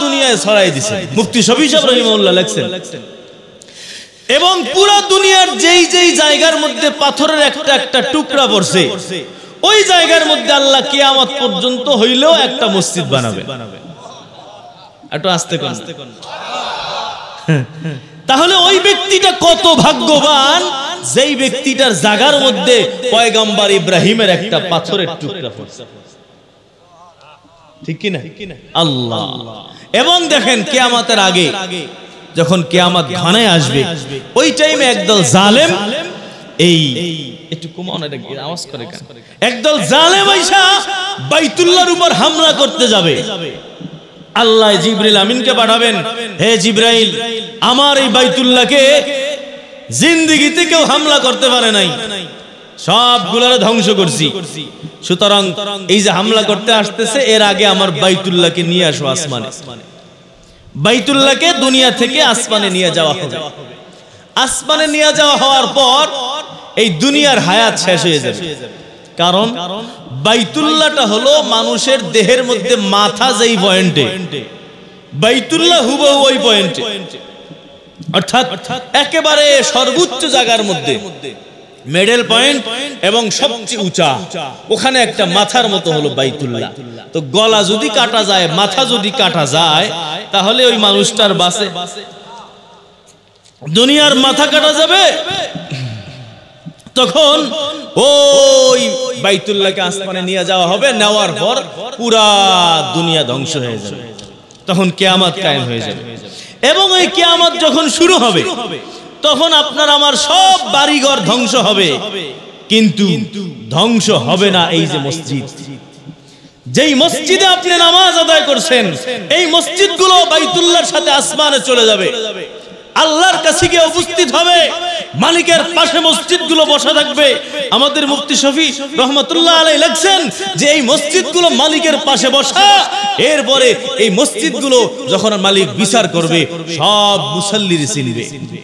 দুনিয়ায় ছড়াই দিয়েছে। মুফতি শফি সাহেব রাহিমাহুল্লাহ লেখছেন, এবং পুরা দুনিয়ার যেই যেই জায়গার মধ্যে পাথরের একটা একটা টুকরা পড়ছে, ওই জায়গার মধ্যে আল্লাহ কিয়ামত পর্যন্ত হইলেও একটা মসজিদ বানাবে। একটু আস্তে কোন। তাহলে ওই ব্যক্তিটা কত ভাগ্যবান যেই ব্যক্তিটার জায়গার মধ্যে পয়গম্বর ইব্রাহিমের একটা পাথরের টুকরা পড়ছে, ঠিক কি না? আল্লাহ। এবং দেখেন কিয়ামতের আগে যখন কিয়ামত ঘনায় আসবে, ওই টাইমে একদল জালেম, এই একটু কমাও না, এটা আওয়াজ করে কেন? একদল জালেম আইসা বাইতুল্লাহর উপর হামলা করতে যাবে। আল্লাহ জিবরিল আমিনকে পাঠাবেন, হে জিবরাইল, আমার এই বাইতুল্লাহকে জিন্দেগিতে কেউ হামলা করতে পারে নাই, সবগুলোরে ধ্বংস করছি, সুতরাং এই যে হামলা করতে আসতেছে এর আগে আমার বাইতুল্লাহকে নিয়ে আসো আসমানে। বাইতুল্লাহকে দুনিয়া থেকে আসমানে নিয়ে যাওয়া হবে। আসমানে নিয়ে যাওয়া হওয়ার পর এই দুনিয়ার হায়াত শেষ হয়ে যাবে, কারণ বাইতুল্লাহটা হলো মানুষের দেহের মধ্যে মাথা যেই পয়েন্টে, বাইতুল্লাহ হুবহু ওই পয়েন্টে, অর্থাৎ একেবারে সর্বোচ্চ জায়গার মধ্যে মিডল পয়েন্ট এবং সবচেয়ে উঁচা, ওখানে একটা মাথার মতো হলো বাইতুল্লাহ। তো গলা যদি কাটা যায়, মাথা যদি কাটা যায়, তাহলে ওই মানুষটার বাসে দুনিয়ার মাথা কাটা যাবে, তখন ওই বাইতুল্লাহকে আসমানে নিয়ে যাওয়া হবে। নেওয়ার পর পুরা দুনিয়া ধ্বংস হয়ে যাবে, তখন কিয়ামত কায়েম হয়ে যাবে। এবং এই কিয়ামত যখন শুরু হবে, তখন আপনার আমার সব বাড়িঘর ধ্বংস হবে, কিন্তু ধ্বংস হবে না এই যে মসজিদ, যেই মসজিদে আপনি নামাজ আদায় করছেন, এই মসজিদগুলো বাইতুল্লাহর সাথে আসমানে চলে যাবে, আল্লাহর কাছে গিয়ে উপস্থিত হবে, মালিকের পাশে মসজিদগুলো বসা থাকবে। আমাদের মুফতি শফি রহমাতুল্লাহ আলাইহি লিখছেন যে এই মসজিদগুলো মালিকের পাশে বসা, এরপরে এই মসজিদগুলো যখন মালিক বিচার করবে, সব মুসাল্লির চিনবে।